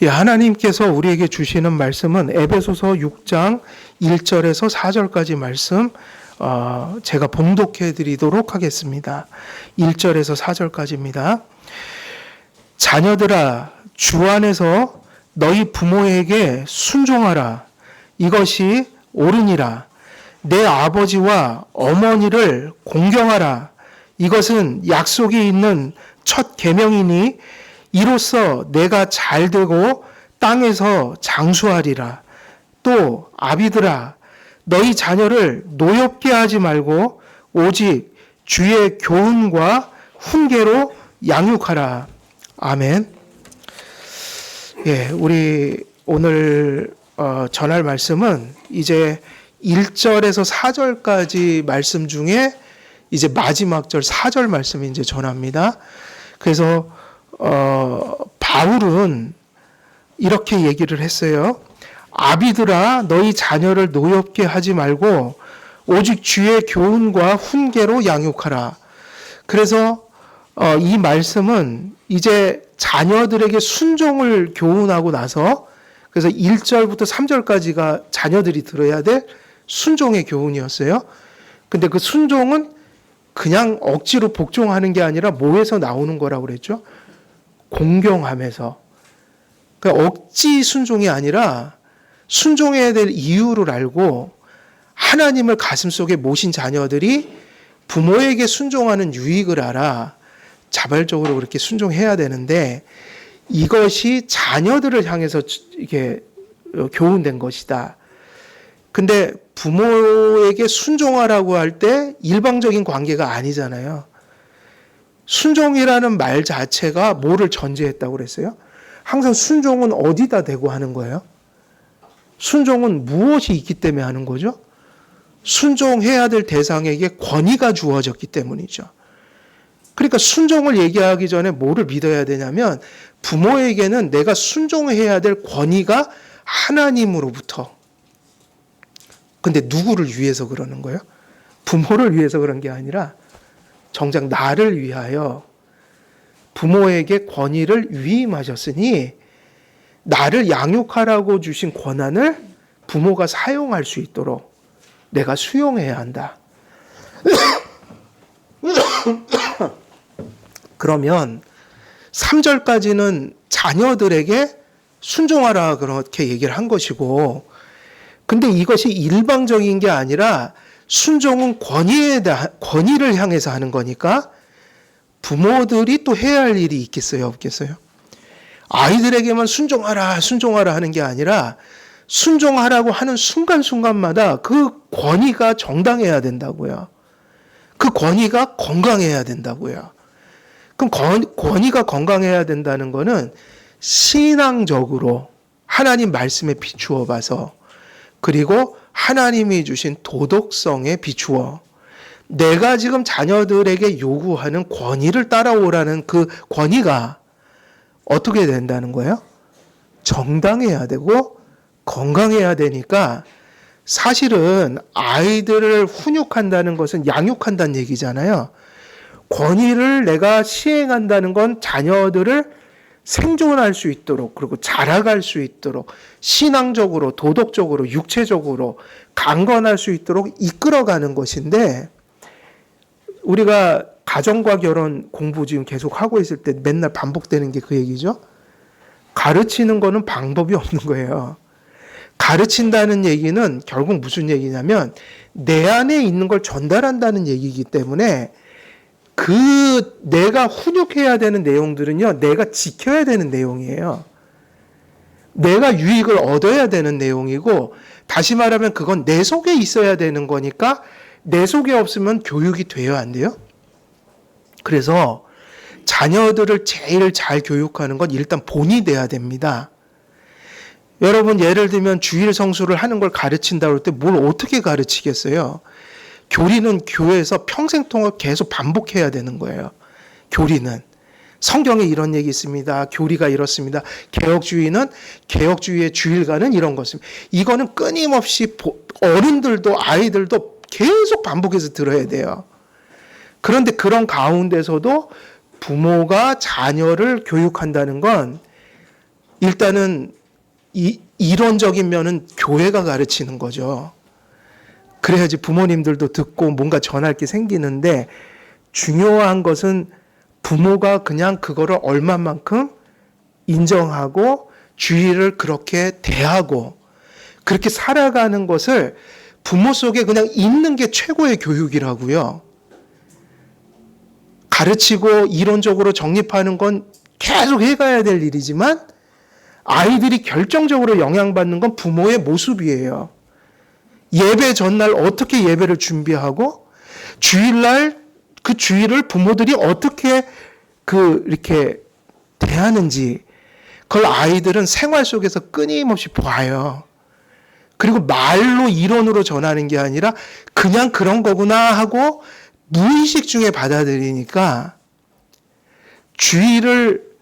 예, 하나님께서 우리에게 주시는 말씀은 에베소서 6장 1절에서 4절까지 말씀 제가 봉독해 드리도록 하겠습니다. 1절에서 4절까지입니다. 자녀들아, 주 안에서 너희 부모에게 순종하라. 이것이 옳으니라. 내 아버지와 어머니를 공경하라. 이것은 약속이 있는 첫 계명이니 이로써 내가 잘되고 땅에서 장수하리라. 또 아비들아, 너희 자녀를 노엽게 하지 말고 오직 주의 교훈과 훈계로 양육하라. 아멘. 예, 우리 오늘 전할 말씀은 이제 1절에서 4절까지 말씀 중에 이제 마지막 절 4절 말씀을 이제 전합니다. 그래서 바울은 이렇게 얘기를 했어요. 아비들아, 너희 자녀를 노엽게 하지 말고 오직 주의 교훈과 훈계로 양육하라. 그래서 이 말씀은 이제 자녀들에게 순종을 교훈하고 나서, 그래서 1절부터 3절까지가 자녀들이 들어야 될 순종의 교훈이었어요. 근데 그 순종은 그냥 억지로 복종하는 게 아니라 뭐에서 나오는 거라고 그랬죠? 공경하면서. 그러니까 억지 순종이 아니라 순종해야 될 이유를 알고 하나님을 가슴속에 모신 자녀들이 부모에게 순종하는 유익을 알아 자발적으로 그렇게 순종해야 되는데, 이것이 자녀들을 향해서 이게 교훈된 것이다. 근데 부모에게 순종하라고 할 때 일방적인 관계가 아니잖아요. 순종이라는 말 자체가 뭐를 전제했다고 그랬어요? 항상 순종은 어디다 대고 하는 거예요? 순종은 무엇이 있기 때문에 하는 거죠? 순종해야 될 대상에게 권위가 주어졌기 때문이죠. 그러니까 순종을 얘기하기 전에 뭐를 믿어야 되냐면, 부모에게는 내가 순종해야 될 권위가 하나님으로부터. 근데 누구를 위해서 그러는 거예요? 부모를 위해서 그런 게 아니라 정작 나를 위하여 부모에게 권위를 위임하셨으니 나를 양육하라고 주신 권한을 부모가 사용할 수 있도록 내가 수용해야 한다. 그러면 3절까지는 자녀들에게 순종하라 그렇게 얘기를 한 것이고, 근데 이것이 일방적인 게 아니라 순종은 권위를 향해서 하는 거니까 부모들이 또 해야 할 일이 있겠어요, 없겠어요? 아이들에게만 순종하라 하는 게 아니라 순종하라고 하는 순간순간마다 그 권위가 정당해야 된다고요. 그 권위가 건강해야 된다고요. 그럼 권위가 건강해야 된다는 거는 신앙적으로 하나님 말씀에 비추어 봐서, 그리고 하나님이 주신 도덕성에 비추어 내가 지금 자녀들에게 요구하는 권위를 따라오라는 그 권위가 어떻게 된다는 거예요? 정당해야 되고 건강해야 되니까, 사실은 아이들을 훈육한다는 것은 양육한다는 얘기잖아요. 권위를 내가 시행한다는 건 자녀들을 생존할 수 있도록, 그리고 자라갈 수 있도록, 신앙적으로, 도덕적으로, 육체적으로 강건할 수 있도록 이끌어가는 것인데, 우리가 가정과 결혼 공부 지금 계속 하고 있을 때 맨날 반복되는 게 그 얘기죠. 가르치는 거는 방법이 없는 거예요. 가르친다는 얘기는 결국 무슨 얘기냐면 내 안에 있는 걸 전달한다는 얘기이기 때문에, 그 내가 훈육해야 되는 내용들은요, 내가 지켜야 되는 내용이에요. 내가 유익을 얻어야 되는 내용이고, 다시 말하면 그건 내 속에 있어야 되는 거니까 내 속에 없으면 교육이 돼야 안 돼요. 그래서 자녀들을 제일 잘 교육하는 건 일단 본이 돼야 됩니다. 여러분, 예를 들면 주일 성수를 하는 걸 가르친다고 할 때 뭘 어떻게 가르치겠어요? 교리는 교회에서 평생 동안 계속 반복해야 되는 거예요. 교리는. 성경에 이런 얘기 있습니다. 교리가 이렇습니다. 개혁주의는, 개혁주의의 주일과는 이런 것입니다. 이거는 끊임없이 어른들도 아이들도 계속 반복해서 들어야 돼요. 그런데 그런 가운데서도 부모가 자녀를 교육한다는 건 일단은 이론적인 면은 교회가 가르치는 거죠. 그래야지 부모님들도 듣고 뭔가 전할 게 생기는데, 중요한 것은 부모가 그냥 그거를 얼마만큼 인정하고 주의를 그렇게 대하고 그렇게 살아가는 것을 부모 속에 그냥 있는 게 최고의 교육이라고요. 가르치고 이론적으로 정립하는 건 계속 해가야 될 일이지만 아이들이 결정적으로 영향받는 건 부모의 모습이에요. 예배 전날 어떻게 예배를 준비하고 주일날 그 주일을 부모들이 어떻게 이렇게 대하는지 그걸 아이들은 생활 속에서 끊임없이 봐요. 그리고 말로 이론으로 전하는 게 아니라 그냥 그런 거구나 하고 무의식 중에 받아들이니까 주의를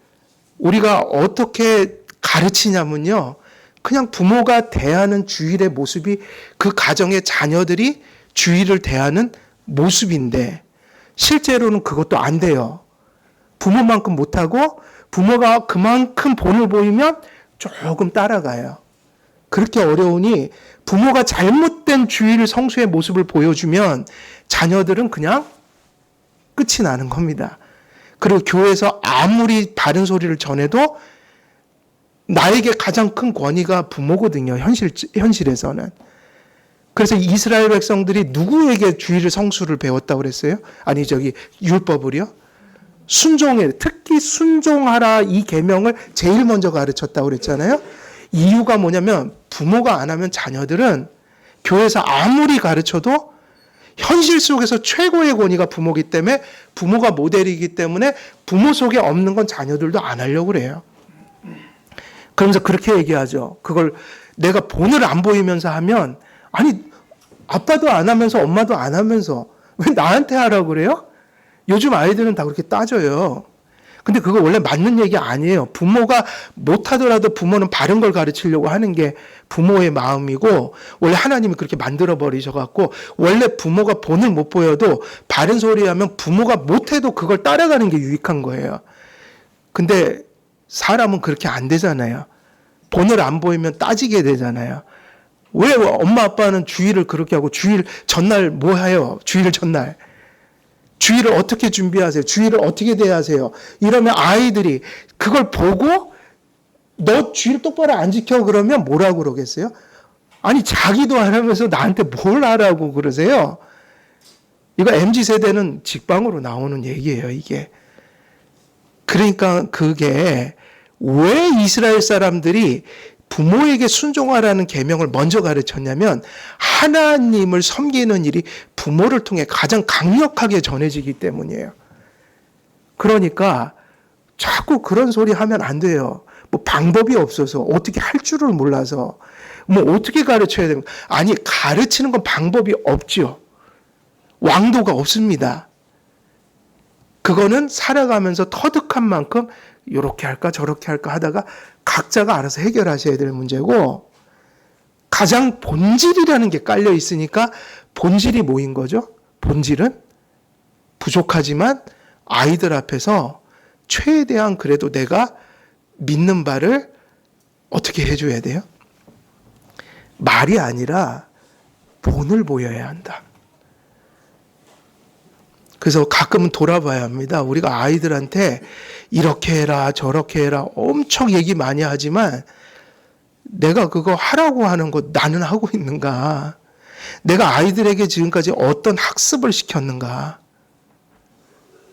우리가 어떻게 가르치냐면요. 그냥 부모가 대하는 주일의 모습이 그 가정의 자녀들이 주일을 대하는 모습인데 실제로는 그것도 안 돼요. 부모만큼 못하고 부모가 그만큼 본을 보이면 조금 따라가요. 그렇게 어려우니 부모가 잘못된 주일 성수의 모습을 보여주면 자녀들은 그냥 끝이 나는 겁니다. 그리고 교회에서 아무리 바른 소리를 전해도 나에게 가장 큰 권위가 부모거든요. 현실에서는. 그래서 이스라엘 백성들이 누구에게 주일을 성수를 배웠다고 그랬어요? 아니 율법을요? 순종해. 특히 순종하라 이 계명을 제일 먼저 가르쳤다고 그랬잖아요. 이유가 뭐냐면 부모가 안 하면 자녀들은 교회에서 아무리 가르쳐도 현실 속에서 최고의 권위가 부모이기 때문에 부모가 모델이기 때문에 부모 속에 없는 건 자녀들도 안 하려고 그래요. 그러면서 그렇게 얘기하죠. 그걸 내가 본을 안 보이면서 하면 아니 아빠도 안 하면서 엄마도 안 하면서 왜 나한테 하라고 그래요? 요즘 아이들은 다 그렇게 따져요. 근데 그거 원래 맞는 얘기 아니에요. 부모가 못하더라도 부모는 바른 걸 가르치려고 하는 게 부모의 마음이고 원래 하나님이 그렇게 만들어 버리셔갖고 원래 부모가 본을 못 보여도 바른 소리 하면 부모가 못해도 그걸 따라가는 게 유익한 거예요. 근데 사람은 그렇게 안 되잖아요. 본을 안 보이면 따지게 되잖아요. 왜 엄마 아빠는 주일을 그렇게 하고 주일 전날 뭐 해요? 주일 전날. 주일을 어떻게 준비하세요? 주일을 어떻게 대하세요? 이러면 아이들이 그걸 보고 너 주일 똑바로 안 지켜 그러면 뭐라고 그러겠어요? 아니 자기도 안 하면서 나한테 뭘 하라고 그러세요? 이거 MZ세대는 직방으로 나오는 얘기예요, 이게. 그러니까 그게 왜 이스라엘 사람들이 부모에게 순종하라는 계명을 먼저 가르쳤냐면 하나님을 섬기는 일이 부모를 통해 가장 강력하게 전해지기 때문이에요. 그러니까 자꾸 그런 소리 하면 안 돼요. 뭐 방법이 없어서 어떻게 할 줄을 몰라서 뭐 어떻게 가르쳐야 되는 아니 가르치는 건 방법이 없죠. 왕도가 없습니다. 그거는 살아가면서 터득한 만큼 이렇게 할까 저렇게 할까 하다가 각자가 알아서 해결하셔야 될 문제고 가장 본질이라는 게 깔려 있으니까 본질이 뭐인 거죠? 본질은 부족하지만 아이들 앞에서 최대한 그래도 내가 믿는 바를 어떻게 해줘야 돼요? 말이 아니라 본을 보여야 한다. 그래서 가끔은 돌아봐야 합니다. 우리가 아이들한테 이렇게 해라 저렇게 해라 엄청 얘기 많이 하지만 내가 그거 하라고 하는 거 나는 하고 있는가? 내가 아이들에게 지금까지 어떤 학습을 시켰는가?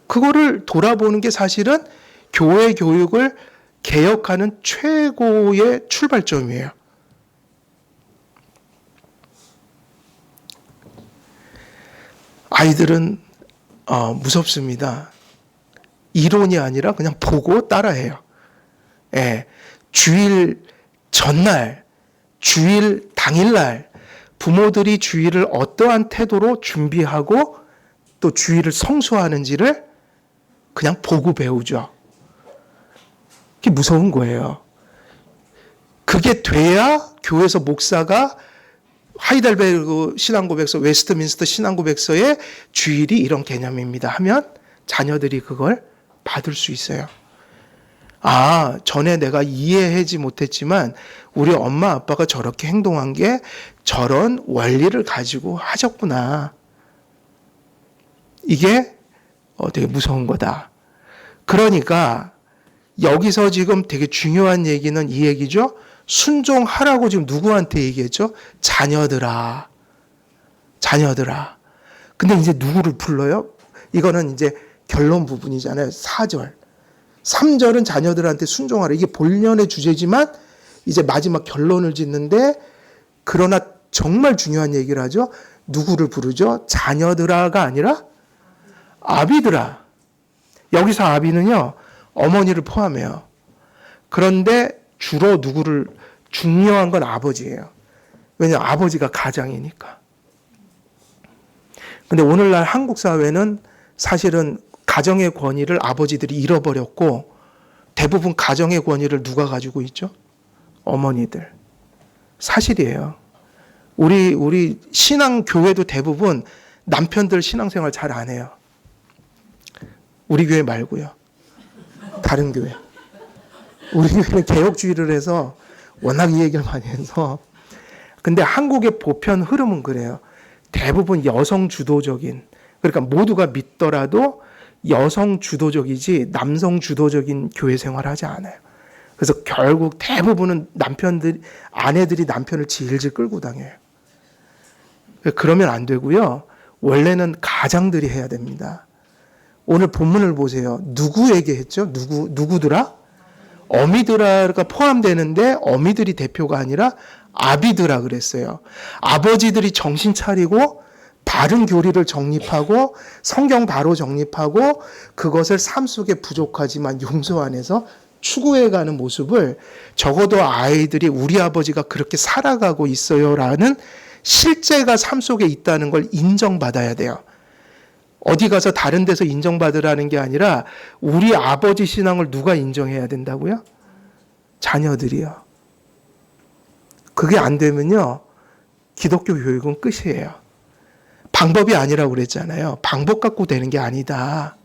그거를 돌아보는 게 사실은 교회 교육을 개혁하는 최고의 출발점이에요. 아이들은 무섭습니다. 이론이 아니라 그냥 보고 따라해요. 예, 주일 전날, 주일 당일날 부모들이 주일을 어떠한 태도로 준비하고 또 주일을 성수하는지를 그냥 보고 배우죠. 그게 무서운 거예요. 그게 돼야 교회에서 목사가 하이델베르그 신앙고백서, 웨스트민스터 신앙고백서의 주일이 이런 개념입니다 하면 자녀들이 그걸 받을 수 있어요. 아, 전에 내가 이해하지 못했지만 우리 엄마 아빠가 저렇게 행동한 게 저런 원리를 가지고 하셨구나. 이게 되게 무서운 거다. 그러니까 여기서 지금 되게 중요한 얘기는 이 얘기죠. 순종하라고 지금 누구한테 얘기했죠? 자녀들아. 자녀들아. 근데 이제 누구를 불러요? 이거는 이제 결론 부분이잖아요. 4절. 3절은 자녀들한테 순종하라. 이게 본연의 주제지만 이제 마지막 결론을 짓는데 그러나 정말 중요한 얘기를 하죠. 누구를 부르죠? 자녀들아가 아니라 아비들아. 여기서 아비는요. 어머니를 포함해요. 그런데 주로 누구를 중요한 건 아버지예요. 왜냐하면 아버지가 가장이니까. 근데 오늘날 한국 사회는 사실은 가정의 권위를 아버지들이 잃어버렸고 대부분 가정의 권위를 누가 가지고 있죠? 어머니들. 사실이에요. 우리 신앙 교회도 대부분 남편들 신앙생활 잘 안 해요. 우리 교회 말고요. 다른 교회. 우리 교회는 개혁주의를 해서 워낙 이 얘기를 많이 해서. 근데 한국의 보편 흐름은 그래요. 대부분 여성 주도적인, 그러니까 모두가 믿더라도 여성 주도적이지 남성 주도적인 교회 생활을 하지 않아요. 그래서 결국 대부분은 아내들이 남편을 질질 끌고 다녀요. 그러면 안 되고요. 원래는 가장들이 해야 됩니다. 오늘 본문을 보세요. 누구에게 했죠? 누구더라? 어미들아가 포함되는데 어미들이 대표가 아니라 아비들아 그랬어요. 아버지들이 정신 차리고 바른 교리를 정립하고 성경 바로 정립하고 그것을 삶 속에 부족하지만 용서 안에서 추구해가는 모습을 적어도 아이들이 우리 아버지가 그렇게 살아가고 있어요라는 실제가 삶 속에 있다는 걸 인정받아야 돼요. 어디 가서 다른 데서 인정받으라는 게 아니라 우리 아버지 신앙을 누가 인정해야 된다고요? 자녀들이요. 그게 안 되면요. 기독교 교육은 끝이에요. 방법이 아니라고 그랬잖아요. 방법 갖고 되는 게 아니다.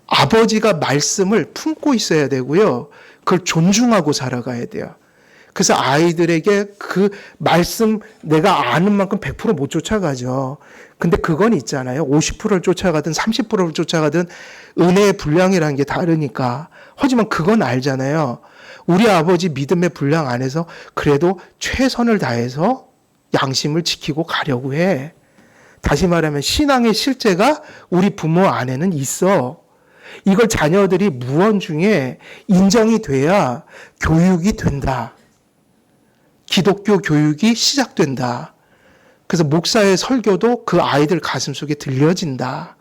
아버지가 말씀을 품고 있어야 되고요. 그걸 존중하고 살아가야 돼요. 그래서 아이들에게 그 말씀 내가 아는 만큼 100% 못 쫓아가죠. 근데 그건 있잖아요. 50%를 쫓아가든 30%를 쫓아가든 은혜의 분량이라는 게 다르니까. 하지만 그건 알잖아요. 우리 아버지 믿음의 분량 안에서 그래도 최선을 다해서 양심을 지키고 가려고 해. 다시 말하면 신앙의 실제가 우리 부모 안에는 있어. 이걸 자녀들이 무언 중에 인정이 돼야 교육이 된다. 기독교 교육이 시작된다. 그래서 목사의 설교도 그 아이들 가슴속에 들려진다.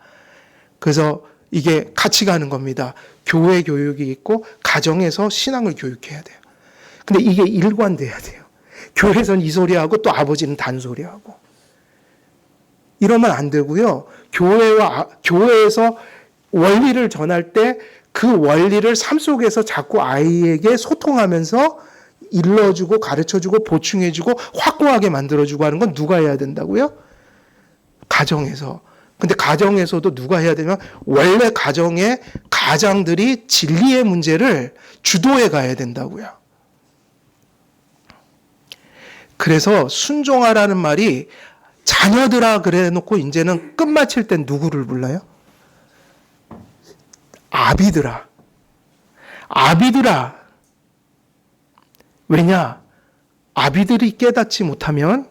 그래서 이게 같이 가는 겁니다. 교회 교육이 있고 가정에서 신앙을 교육해야 돼요. 근데 이게 일관돼야 돼요. 교회에서는 이 소리하고 또 아버지는 단소리하고. 이러면 안 되고요. 교회에서 원리를 전할 때 그 원리를 삶 속에서 자꾸 아이에게 소통하면서 일러주고 가르쳐주고 보충해주고 확고하게 만들어주고 하는 건 누가 해야 된다고요? 가정에서. 근데 가정에서도 누가 해야 되면 원래 가정의 가장들이 진리의 문제를 주도해 가야 된다고요. 그래서 순종하라는 말이 자녀들아 그래 놓고 이제는 끝마칠 땐 누구를 불러요? 아비들아. 아비들아. 왜냐? 아비들이 깨닫지 못하면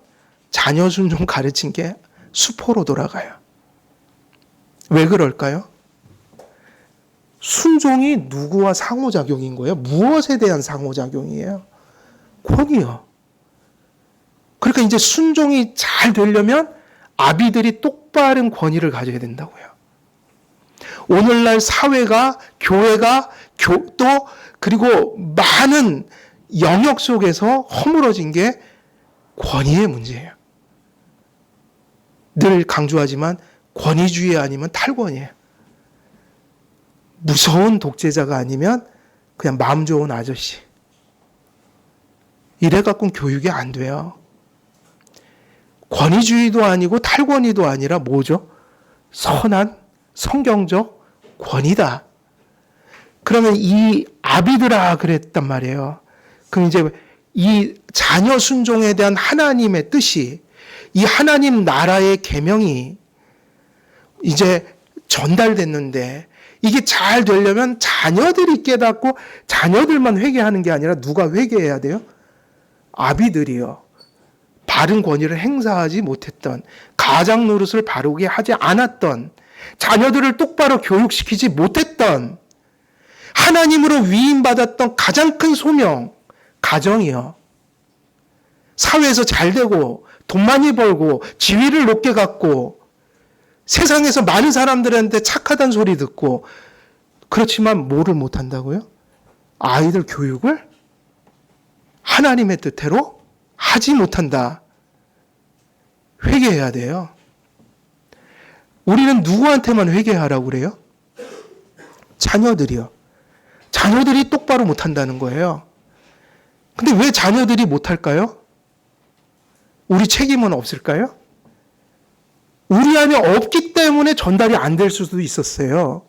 자녀 순종 가르친 게 수포로 돌아가요. 왜 그럴까요? 순종이 누구와 상호작용인 거예요? 무엇에 대한 상호작용이에요? 권위요. 그러니까 이제 순종이 잘 되려면 아비들이 똑바른 권위를 가져야 된다고요. 오늘날 사회가, 교회가, 또 그리고 많은 영역 속에서 허물어진 게 권위의 문제예요. 늘 강조하지만 권위주의 아니면 탈권이에요. 무서운 독재자가 아니면 그냥 마음 좋은 아저씨. 이래 갖고는 교육이 안 돼요. 권위주의도 아니고 탈권위도 아니라 뭐죠? 선한 성경적 권위다. 그러면 이 아비들아 그랬단 말이에요. 그럼 이제 이 자녀 순종에 대한 하나님의 뜻이, 이 하나님 나라의 계명이 이제 전달됐는데, 이게 잘 되려면 자녀들이 깨닫고 자녀들만 회개하는 게 아니라 누가 회개해야 돼요? 아비들이요. 바른 권위를 행사하지 못했던, 가장 노릇을 바르게 하지 않았던, 자녀들을 똑바로 교육시키지 못했던, 하나님으로 위임받았던 가장 큰 소명, 가정이요. 사회에서 잘 되고 돈 많이 벌고 지위를 높게 갖고 세상에서 많은 사람들한테 착하다는 소리 듣고, 그렇지만 뭐를 못한다고요? 아이들 교육을 하나님의 뜻대로 하지 못한다. 회개해야 돼요. 우리는 누구한테만 회개하라고 그래요? 자녀들이요. 자녀들이 똑바로 못한다는 거예요. 근데 왜 자녀들이 못할까요? 우리 책임은 없을까요? 우리 안에 없기 때문에 전달이 안 될 수도 있었어요.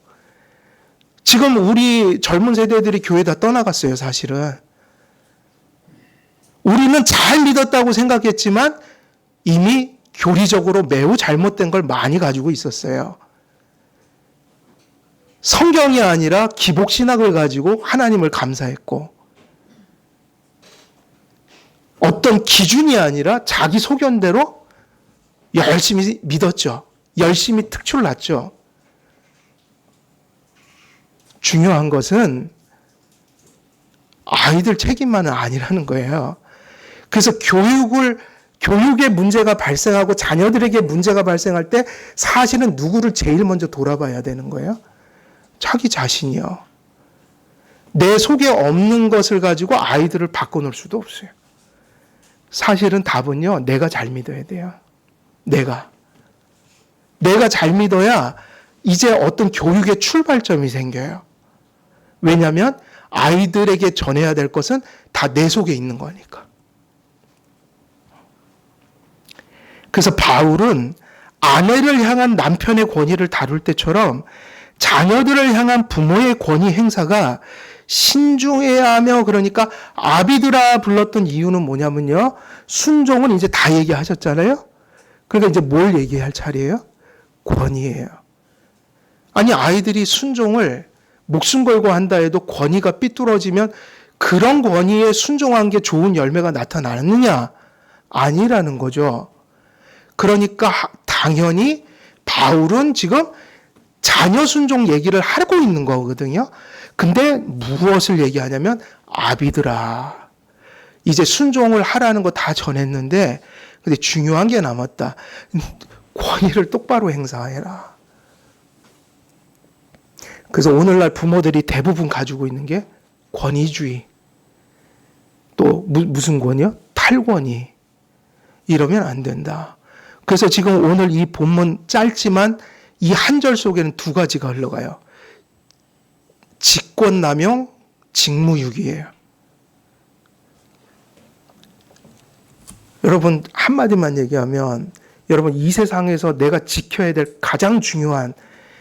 지금 우리 젊은 세대들이 교회 다 떠나갔어요, 사실은. 우리는 잘 믿었다고 생각했지만 이미 교리적으로 매우 잘못된 걸 많이 가지고 있었어요. 성경이 아니라 기복신학을 가지고 하나님을 감사했고, 어떤 기준이 아니라 자기 소견대로 열심히 믿었죠. 열심히 특출났죠. 중요한 것은 아이들 책임만은 아니라는 거예요. 그래서 교육에 문제가 발생하고 자녀들에게 문제가 발생할 때 사실은 누구를 제일 먼저 돌아봐야 되는 거예요? 자기 자신이요. 내 속에 없는 것을 가지고 아이들을 바꿔놓을 수도 없어요. 사실은 답은요, 내가 잘 믿어야 돼요. 내가 잘 믿어야 이제 어떤 교육의 출발점이 생겨요. 왜냐하면 아이들에게 전해야 될 것은 다 내 속에 있는 거니까. 그래서 바울은 아내를 향한 남편의 권위를 다룰 때처럼 자녀들을 향한 부모의 권위 행사가 신중해야 하며, 그러니까 아비드라 불렀던 이유는 뭐냐면요, 순종은 이제 다 얘기하셨잖아요. 그러니까 이제 뭘 얘기할 차례예요? 권위예요. 아니, 아이들이 순종을 목숨 걸고 한다 해도 권위가 삐뚤어지면 그런 권위에 순종한 게 좋은 열매가 나타나느냐? 아니라는 거죠. 그러니까 당연히 바울은 지금 자녀 순종 얘기를 하고 있는 거거든요. 근데 무엇을 얘기하냐면, 아비들아, 이제 순종을 하라는 거 다 전했는데 근데 중요한 게 남았다. 권위를 똑바로 행사해라. 그래서 오늘날 부모들이 대부분 가지고 있는 게 권위주의. 또 무슨 권위요? 탈권위. 이러면 안 된다. 그래서 지금 오늘 이 본문 짧지만 이 한 절 속에는 두 가지가 흘러가요. 직권남용, 직무유기예요. 여러분, 한마디만 얘기하면, 여러분, 이 세상에서 내가 지켜야 될 가장 중요한,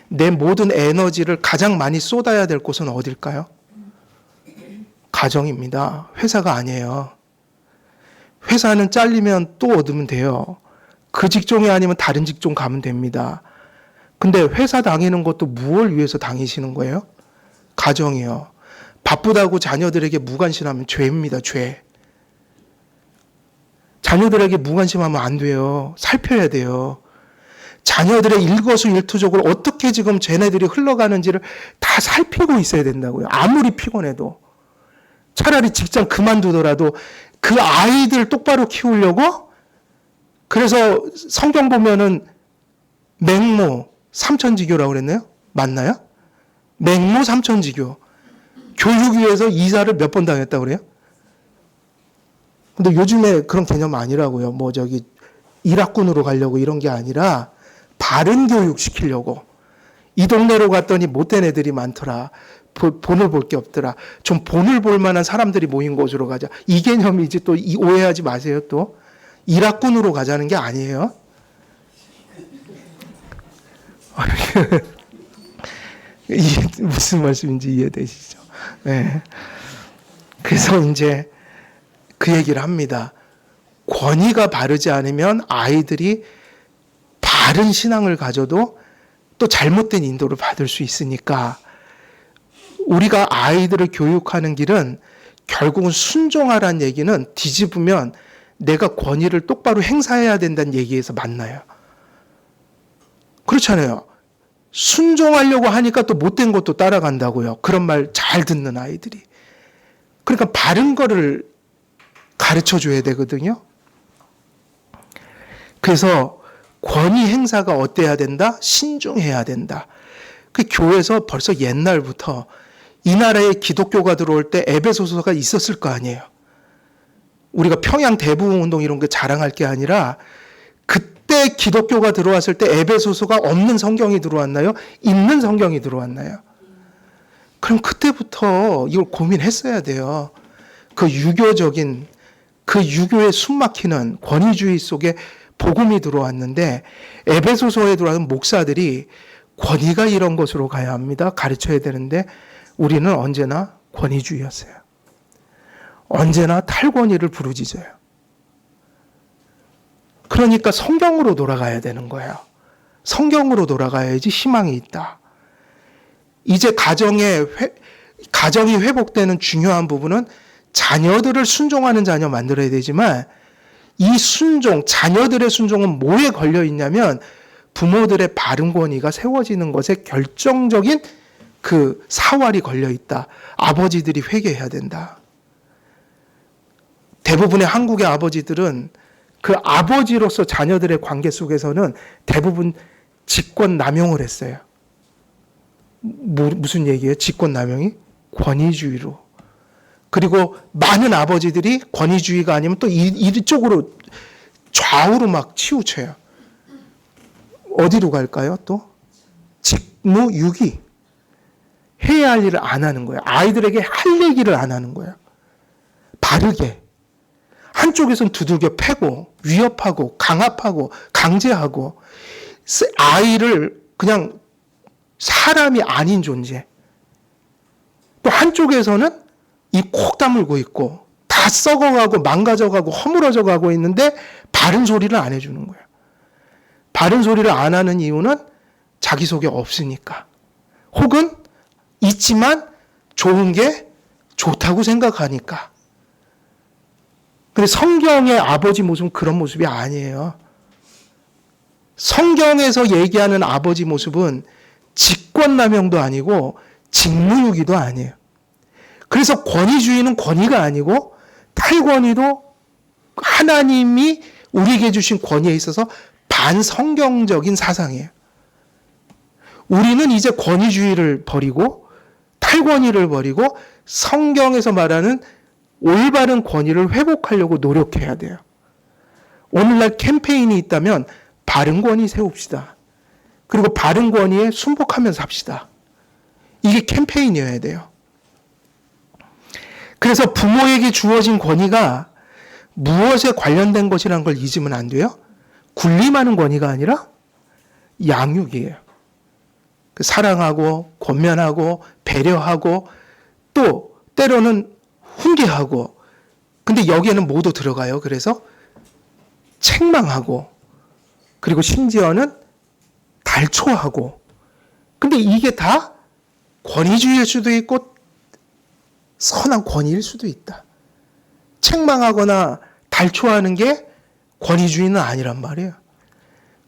내 모든 에너지를 가장 많이 쏟아야 될 곳은 어딜까요? 가정입니다. 회사가 아니에요. 회사는 잘리면 또 얻으면 돼요. 그 직종이 아니면 다른 직종 가면 됩니다. 근데 회사 다니는 것도 무엇을 위해서 다니시는 거예요? 가정이요. 바쁘다고 자녀들에게 무관심하면 죄입니다, 죄. 자녀들에게 무관심하면 안 돼요. 살펴야 돼요. 자녀들의 일거수일투족을 어떻게 지금 쟤네들이 흘러가는지를 다 살피고 있어야 된다고요. 아무리 피곤해도. 차라리 직장 그만두더라도 그 아이들 똑바로 키우려고. 그래서 성경 보면은 맹모 삼천지교라고 그랬나요? 맞나요? 맹모 삼천지교. 교육위에서 이사를 몇 번 당했다고 그래요? 근데 요즘에 그런 개념 아니라고요. 뭐 일학군으로 가려고 이런 게 아니라 바른 교육 시키려고. 이 동네로 갔더니 못된 애들이 많더라. 본을 볼 게 없더라. 좀 본을 볼 만한 사람들이 모인 곳으로 가자. 이 개념이지. 또 오해하지 마세요. 또 일학군으로 가자는 게 아니에요. 무슨 말씀인지 이해되시죠? 네. 그래서 이제 그 얘기를 합니다. 권위가 바르지 않으면 아이들이 바른 신앙을 가져도 또 잘못된 인도를 받을 수 있으니까 우리가 아이들을 교육하는 길은 결국은 순종하라는 얘기는 뒤집으면 내가 권위를 똑바로 행사해야 된다는 얘기에서 만나요. 그렇잖아요. 순종하려고 하니까 또 못된 것도 따라간다고요. 그런 말 잘 듣는 아이들이. 그러니까 바른 거를 가르쳐 줘야 되거든요. 그래서 권위 행사가 어때야 된다? 신중해야 된다. 그 교회에서 벌써 옛날부터 이 나라에 기독교가 들어올 때 에베소서가 있었을 거 아니에요. 우리가 평양 대부흥운동 이런 거 자랑할 게 아니라 그때 기독교가 들어왔을 때 에베소서가 없는 성경이 들어왔나요? 있는 성경이 들어왔나요? 그럼 그때부터 이걸 고민했어야 돼요. 그 유교적인 그 유교에 숨막히는 권위주의 속에 복음이 들어왔는데 에베소서에 들어온 목사들이 권위가 이런 것으로 가야 합니다. 가르쳐야 되는데 우리는 언제나 권위주의였어요. 언제나 탈권위를 부르짖어요. 그러니까 성경으로 돌아가야 되는 거예요. 성경으로 돌아가야지 희망이 있다. 이제 가정이 회복되는 중요한 부분은 자녀들을 순종하는 자녀 만들어야 되지만 이 순종, 자녀들의 순종은 뭐에 걸려 있냐면 부모들의 바른 권위가 세워지는 것에 결정적인 그 사활이 걸려 있다. 아버지들이 회개해야 된다. 대부분의 한국의 아버지들은 그 아버지로서 자녀들의 관계 속에서는 대부분 직권 남용을 했어요. 무슨 얘기예요? 직권 남용이? 권위주의로. 그리고 많은 아버지들이 권위주의가 아니면 또 이쪽으로 좌우로 막 치우쳐요. 어디로 갈까요? 또 직무유기. 해야 할 일을 안 하는 거예요. 아이들에게 할 얘기를 안 하는 거예요. 바르게. 한쪽에서는 두들겨 패고 위협하고 강압하고 강제하고 아이를 그냥 사람이 아닌 존재. 또 한쪽에서는 입 콕 다물고 있고 다 썩어가고 망가져가고 허물어져가고 있는데 바른 소리를 안 해주는 거예요. 바른 소리를 안 하는 이유는 자기 속에 없으니까. 혹은 있지만 좋은 게 좋다고 생각하니까. 근데 성경의 아버지 모습은 그런 모습이 아니에요. 성경에서 얘기하는 아버지 모습은 직권남용도 아니고 직무유기도 아니에요. 그래서 권위주의는 권위가 아니고 탈권위도 하나님이 우리에게 주신 권위에 있어서 반성경적인 사상이에요. 우리는 이제 권위주의를 버리고 탈권위를 버리고 성경에서 말하는 올바른 권위를 회복하려고 노력해야 돼요. 오늘날 캠페인이 있다면 바른 권위 세웁시다. 그리고 바른 권위에 순복하면서 삽시다. 이게 캠페인이어야 돼요. 그래서 부모에게 주어진 권위가 무엇에 관련된 것이라는 걸 잊으면 안 돼요. 군림하는 권위가 아니라 양육이에요. 사랑하고 권면하고 배려하고 또 때로는 훈계하고 근데 여기에는 모두 들어가요. 그래서 책망하고 그리고 심지어는 달초하고 근데 이게 다 권위주의일 수도 있고 선한 권위일 수도 있다. 책망하거나 달초하는 게 권위주의는 아니란 말이에요.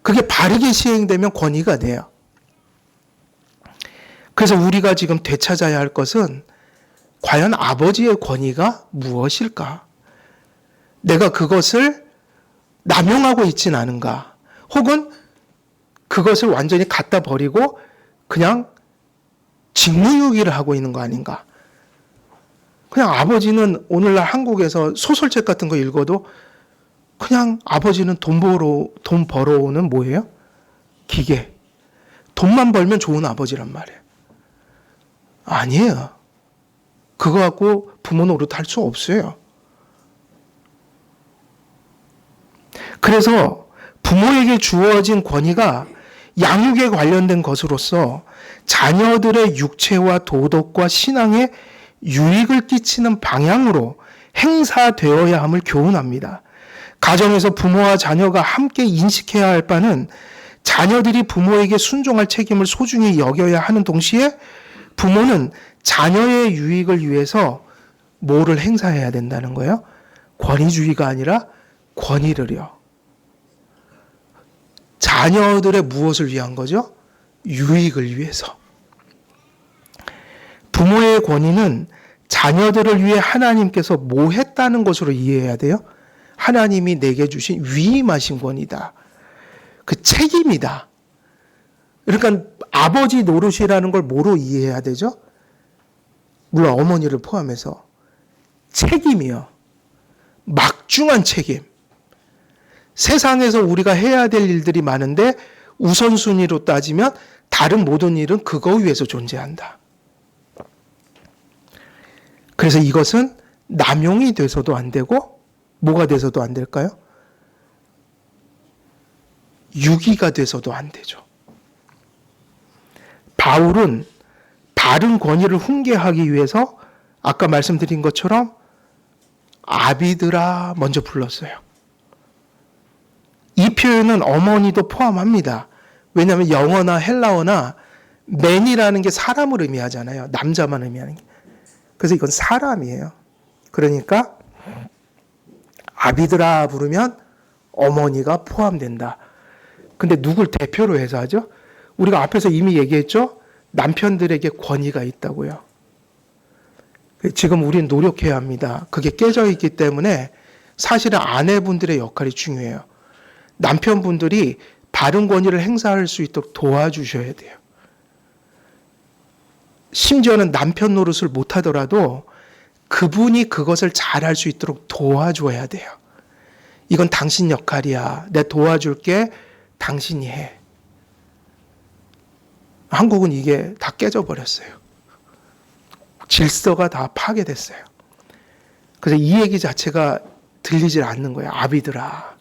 그게 바르게 시행되면 권위가 돼요. 그래서 우리가 지금 되찾아야 할 것은 과연 아버지의 권위가 무엇일까? 내가 그것을 남용하고 있진 않은가? 혹은 그것을 완전히 갖다 버리고 그냥 직무유기를 하고 있는 거 아닌가? 그냥 아버지는 오늘날 한국에서 소설책 같은 거 읽어도 그냥 아버지는 돈 벌어오는 뭐예요? 기계. 돈만 벌면 좋은 아버지란 말이에요. 아니에요. 그거 갖고 부모 노릇할 수 없어요. 그래서 부모에게 주어진 권위가 양육에 관련된 것으로서 자녀들의 육체와 도덕과 신앙에 유익을 끼치는 방향으로 행사되어야 함을 교훈합니다. 가정에서 부모와 자녀가 함께 인식해야 할 바는 자녀들이 부모에게 순종할 책임을 소중히 여겨야 하는 동시에 부모는 자녀의 유익을 위해서 뭐를 행사해야 된다는 거예요? 권위주의가 아니라 권위를요. 자녀들의 무엇을 위한 거죠? 유익을 위해서. 부모의 권위는 자녀들을 위해 하나님께서 뭐 했다는 것으로 이해해야 돼요? 하나님이 내게 주신 위임하신 권위다. 그 책임이다. 그러니까 아버지 노릇이라는 걸 뭐로 이해해야 되죠? 물론 어머니를 포함해서 책임이요. 막중한 책임. 세상에서 우리가 해야 될 일들이 많은데 우선순위로 따지면 다른 모든 일은 그거 위해서 존재한다. 그래서 이것은 남용이 돼서도 안 되고 뭐가 돼서도 안 될까요? 유기가 돼서도 안 되죠. 바울은 바른 권위를 훈계하기 위해서 아까 말씀드린 것처럼 아비들아 먼저 불렀어요. 이 표현은 어머니도 포함합니다. 왜냐하면 영어나 헬라어나 맨이라는 게 사람을 의미하잖아요. 남자만 의미하는 게. 그래서 이건 사람이에요. 그러니까 아비들아 부르면 어머니가 포함된다. 근데 누굴 대표로 해서 하죠? 우리가 앞에서 이미 얘기했죠? 남편들에게 권위가 있다고요. 지금 우리는 노력해야 합니다. 그게 깨져 있기 때문에 사실은 아내분들의 역할이 중요해요. 남편분들이 바른 권위를 행사할 수 있도록 도와주셔야 돼요. 심지어는 남편 노릇을 못하더라도 그분이 그것을 잘할 수 있도록 도와줘야 돼요. 이건 당신 역할이야. 내 도와줄게. 당신이 해. 한국은 이게 다 깨져버렸어요. 질서가 다 파괴됐어요. 그래서 이 얘기 자체가 들리질 않는 거예요. 아비들아.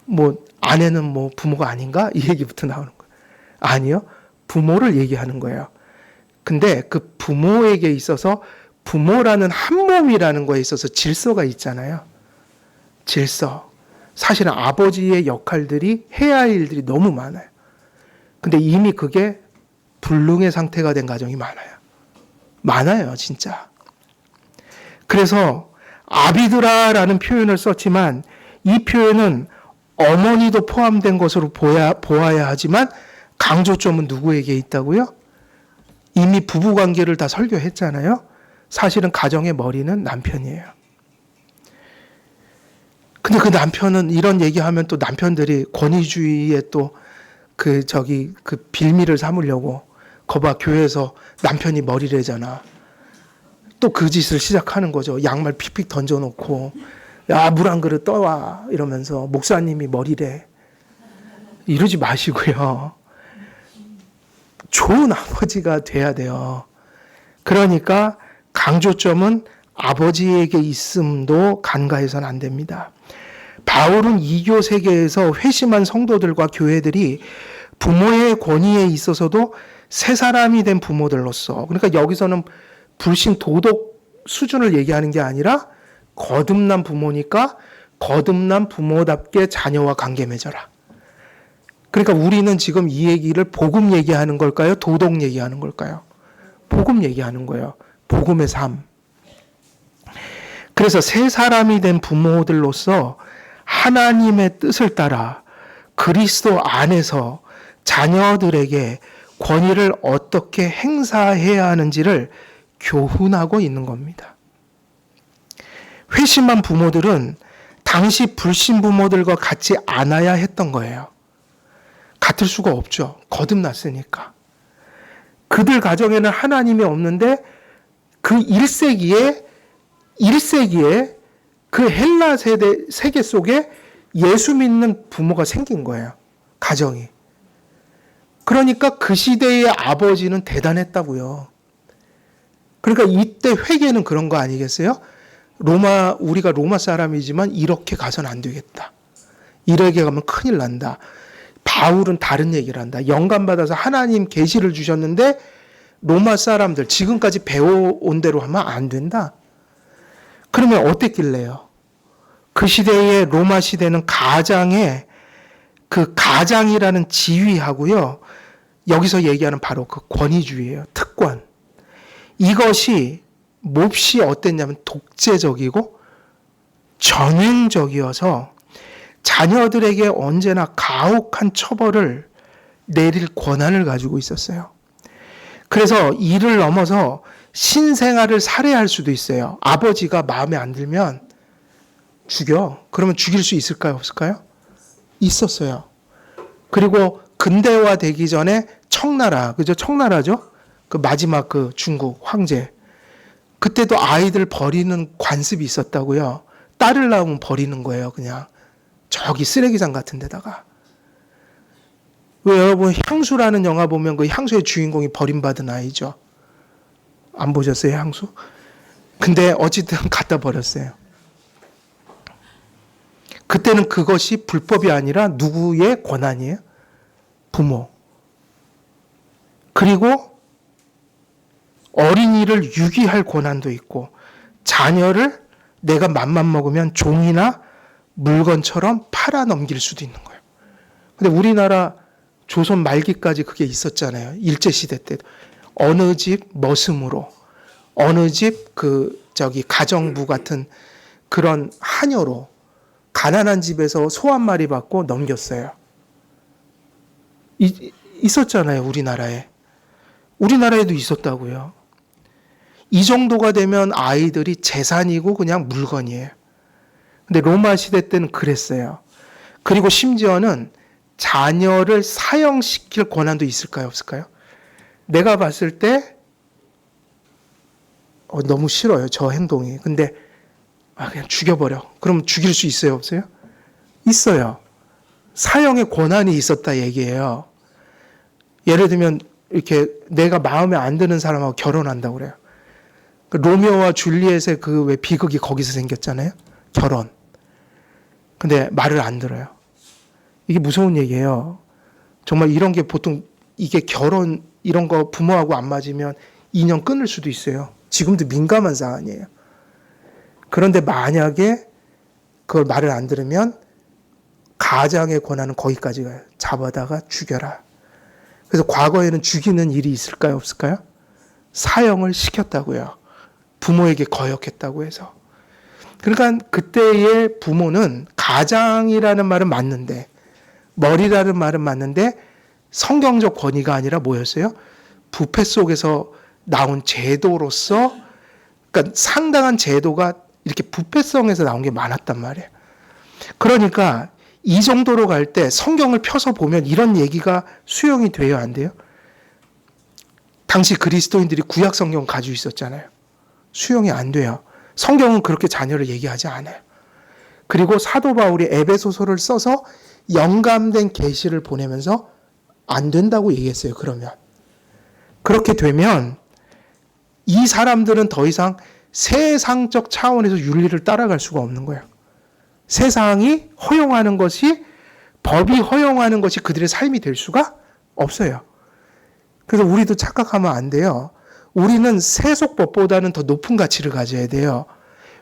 뭐 아내는 뭐 부모가 아닌가? 이 얘기부터 나오는 거예요. 아니요. 부모를 얘기하는 거예요. 근데 그 부모에게 있어서 부모라는 한 몸이라는 거에 있어서 질서가 있잖아요. 질서. 사실은 아버지의 역할들이 해야 할 일들이 너무 많아요. 근데 이미 그게 불능의 상태가 된 가정이 많아요. 많아요, 진짜. 그래서 아비드라라는 표현을 썼지만 이 표현은 어머니도 포함된 것으로 보아야 하지만 강조점은 누구에게 있다고요? 이미 부부관계를 다 설교했잖아요. 사실은 가정의 머리는 남편이에요. 근데 그 남편은 이런 얘기하면 또 남편들이 권위주의에 또 그 빌미를 삼으려고 거봐 교회에서 남편이 머리래잖아. 또 그 짓을 시작하는 거죠. 양말 픽픽 던져놓고 야, 물 한 그릇 떠와 이러면서 목사님이 머리래. 이러지 마시고요. 좋은 아버지가 돼야 돼요. 그러니까 강조점은 아버지에게 있음도 간과해서는 안 됩니다. 바울은 이교 세계에서 회심한 성도들과 교회들이 부모의 권위에 있어서도 새 사람이 된 부모들로서, 그러니까 여기서는 불신 도덕 수준을 얘기하는 게 아니라 거듭난 부모니까 거듭난 부모답게 자녀와 관계 맺어라. 그러니까 우리는 지금 이 얘기를 복음 얘기하는 걸까요? 도덕 얘기하는 걸까요? 복음 얘기하는 거예요. 복음의 삶. 그래서 새 사람이 된 부모들로서 하나님의 뜻을 따라 그리스도 안에서 자녀들에게 권위를 어떻게 행사해야 하는지를 교훈하고 있는 겁니다. 회심한 부모들은 당시 불신 부모들과 같지 않아야 했던 거예요. 같을 수가 없죠. 거듭났으니까. 그들 가정에는 하나님이 없는데 그 1세기에 그 헬라 세계 속에 예수 믿는 부모가 생긴 거예요. 가정이. 그러니까 그 시대의 아버지는 대단했다고요. 그러니까 이때 회개는 그런 거 아니겠어요? 우리가 로마 사람이지만 이렇게 가서는 안 되겠다. 이렇게 가면 큰일 난다. 바울은 다른 얘기를 한다. 영감받아서 하나님 계시를 주셨는데 로마 사람들 지금까지 배워온 대로 하면 안 된다. 그러면 어땠길래요? 그 시대의 로마 시대는 가장의 그 가장이라는 지위하고요. 여기서 얘기하는 바로 그 권위주의예요. 특권. 이것이 몹시 어땠냐면 독재적이고 전횡적이어서 자녀들에게 언제나 가혹한 처벌을 내릴 권한을 가지고 있었어요. 그래서 이를 넘어서 신생아를 살해할 수도 있어요. 아버지가 마음에 안 들면 죽여. 그러면 죽일 수 있을까요? 없을까요? 있었어요. 그리고 근대화 되기 전에 청나라, 그죠? 청나라죠? 그 마지막 그 중국 황제. 그때도 아이들 버리는 관습이 있었다고요. 딸을 낳으면 버리는 거예요, 그냥. 저기 쓰레기장 같은 데다가. 왜 여러분 향수라는 영화 보면 그 향수의 주인공이 버림받은 아이죠. 안 보셨어요, 향수? 근데 어쨌든 갖다 버렸어요. 그때는 그것이 불법이 아니라 누구의 권한이에요? 부모. 그리고 어린이를 유기할 권한도 있고 자녀를 내가 맘만 먹으면 종이나 물건처럼 팔아 넘길 수도 있는 거예요. 근데 우리나라 조선 말기까지 그게 있었잖아요. 일제시대 때. 어느 집 머슴으로, 어느 집 가정부 같은 그런 하녀로 가난한 집에서 소 한 마리 받고 넘겼어요. 있었잖아요, 우리나라에. 우리나라에도 있었다고요. 이 정도가 되면 아이들이 재산이고 그냥 물건이에요. 근데 로마 시대 때는 그랬어요. 그리고 심지어는 자녀를 사형시킬 권한도 있을까요, 없을까요? 내가 봤을 때 너무 싫어요, 저 행동이. 근데 그냥 죽여버려. 그럼 죽일 수 있어요, 없어요? 있어요. 사형의 권한이 있었다 얘기예요. 예를 들면 이렇게 내가 마음에 안 드는 사람하고 결혼한다고 그래요. 로미오와 줄리엣의 그 왜 비극이 거기서 생겼잖아요. 결혼. 근데 말을 안 들어요. 이게 무서운 얘기예요. 정말 이런 게 보통 이게 결혼 이런 거 부모하고 안 맞으면 인연 끊을 수도 있어요. 지금도 민감한 사안이에요. 그런데 만약에 그걸 말을 안 들으면 가장의 권한은 거기까지 가요. 잡아다가 죽여라. 그래서 과거에는 죽이는 일이 있을까요, 없을까요? 사형을 시켰다고요. 부모에게 거역했다고 해서. 그러니까 그때의 부모는 가장이라는 말은 맞는데 머리라는 말은 맞는데 성경적 권위가 아니라 뭐였어요? 부패 속에서 나온 제도로서 그러니까 상당한 제도가 이렇게 부패성에서 나온 게 많았단 말이에요. 그러니까 이 정도로 갈 때 성경을 펴서 보면 이런 얘기가 수용이 돼요, 안 돼요? 당시 그리스도인들이 구약 성경 가지고 있었잖아요. 수용이 안 돼요. 성경은 그렇게 자녀를 얘기하지 않아요. 그리고 사도 바울이 에베소서를 써서 영감된 계시를 보내면서 안 된다고 얘기했어요. 그러면 그렇게 되면 이 사람들은 더 이상 세상적 차원에서 윤리를 따라갈 수가 없는 거예요. 세상이 허용하는 것이 법이 허용하는 것이 그들의 삶이 될 수가 없어요. 그래서 우리도 착각하면 안 돼요. 우리는 세속법보다는 더 높은 가치를 가져야 돼요.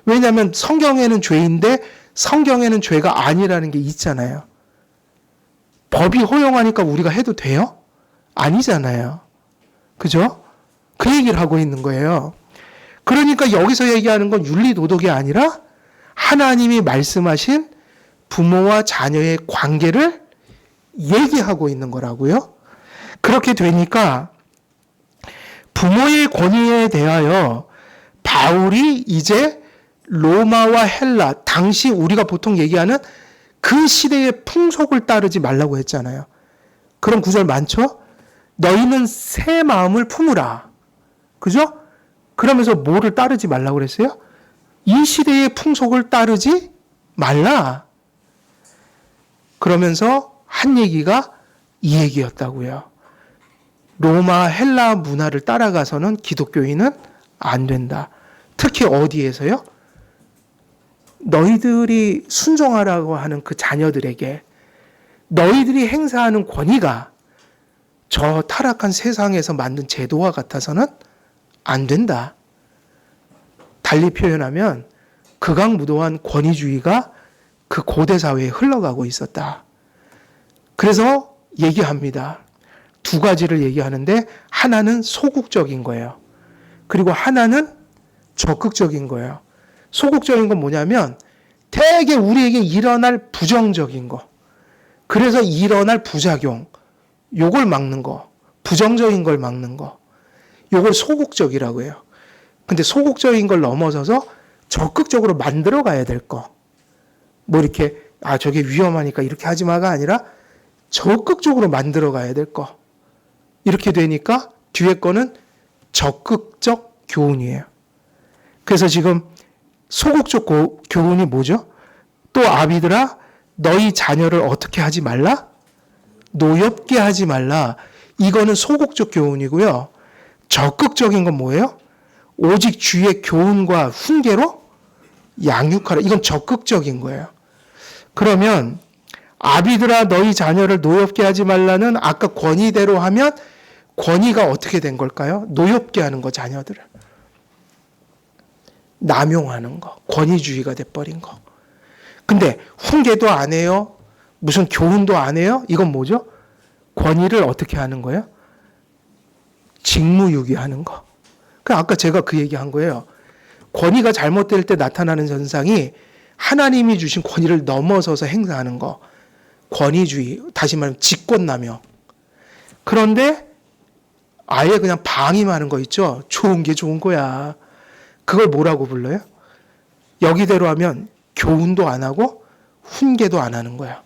왜냐하면 성경에는 죄인데 성경에는 죄가 아니라는 게 있잖아요. 법이 허용하니까 우리가 해도 돼요? 아니잖아요. 그죠? 그 얘기를 하고 있는 거예요. 그러니까 여기서 얘기하는 건 윤리 도덕이 아니라 하나님이 말씀하신 부모와 자녀의 관계를 얘기하고 있는 거라고요. 그렇게 되니까 부모의 권위에 대하여 바울이 이제 로마와 헬라, 당시 우리가 보통 얘기하는 그 시대의 풍속을 따르지 말라고 했잖아요. 그런 구절 많죠? 너희는 새 마음을 품으라. 그죠? 그러면서 뭐를 따르지 말라고 그랬어요? 이 시대의 풍속을 따르지 말라. 그러면서 한 얘기가 이 얘기였다고요. 로마 헬라 문화를 따라가서는 기독교인은 안 된다. 특히 어디에서요? 너희들이 순종하라고 하는 그 자녀들에게 너희들이 행사하는 권위가 저 타락한 세상에서 만든 제도와 같아서는 안 된다. 달리 표현하면 극악무도한 권위주의가 그 고대 사회에 흘러가고 있었다. 그래서 얘기합니다. 두 가지를 얘기하는데 하나는 소극적인 거예요. 그리고 하나는 적극적인 거예요. 소극적인 건 뭐냐면 되게 우리에게 일어날 부정적인 거. 그래서 일어날 부작용. 요걸 막는 거. 부정적인 걸 막는 거. 요걸 소극적이라고 해요. 근데 소극적인 걸 넘어서서 적극적으로 만들어 가야 될 거. 뭐 이렇게 저게 위험하니까 이렇게 하지 마가 아니라 적극적으로 만들어 가야 될 거. 이렇게 되니까 뒤에 거는 적극적 교훈이에요. 그래서 지금 소극적 교훈이 뭐죠? 또 아비들아 너희 자녀를 어떻게 하지 말라? 노엽게 하지 말라. 이거는 소극적 교훈이고요. 적극적인 건 뭐예요? 오직 주의 교훈과 훈계로 양육하라. 이건 적극적인 거예요. 그러면 아비들아 너희 자녀를 노엽게 하지 말라는 아까 권위대로 하면 권위가 어떻게 된 걸까요? 노엽게 하는 거, 자녀들을. 남용하는 거, 권위주의가 돼버린 거. 근데 훈계도 안 해요. 무슨 교훈도 안 해요. 이건 뭐죠? 권위를 어떻게 하는 거예요? 직무유기하는 거. 아까 제가 그 얘기한 거예요. 권위가 잘못될 때 나타나는 현상이 하나님이 주신 권위를 넘어서서 행사하는 거. 권위주의, 다시 말하면 직권남용. 그런데 아예 그냥 방임하는 거 있죠. 좋은 게 좋은 거야. 그걸 뭐라고 불러요? 여기대로 하면 교훈도 안 하고 훈계도 안 하는 거야.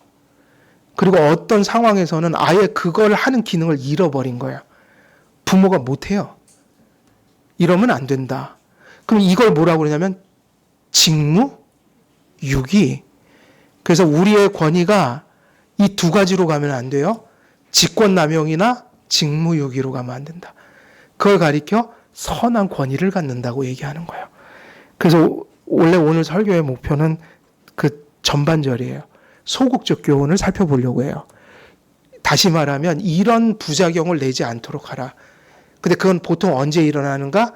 그리고 어떤 상황에서는 아예 그걸 하는 기능을 잃어버린 거야. 부모가 못해요. 이러면 안 된다. 그럼 이걸 뭐라고 그러냐면 직무유기. 그래서 우리의 권위가 이 두 가지로 가면 안 돼요. 직권남용이나 직무유기로 가면 안 된다. 그걸 가리켜 선한 권위를 갖는다고 얘기하는 거예요. 그래서 원래 오늘 설교의 목표는 그 전반절이에요. 소극적 교훈을 살펴보려고 해요. 다시 말하면 이런 부작용을 내지 않도록 하라. 근데 그건 보통 언제 일어나는가?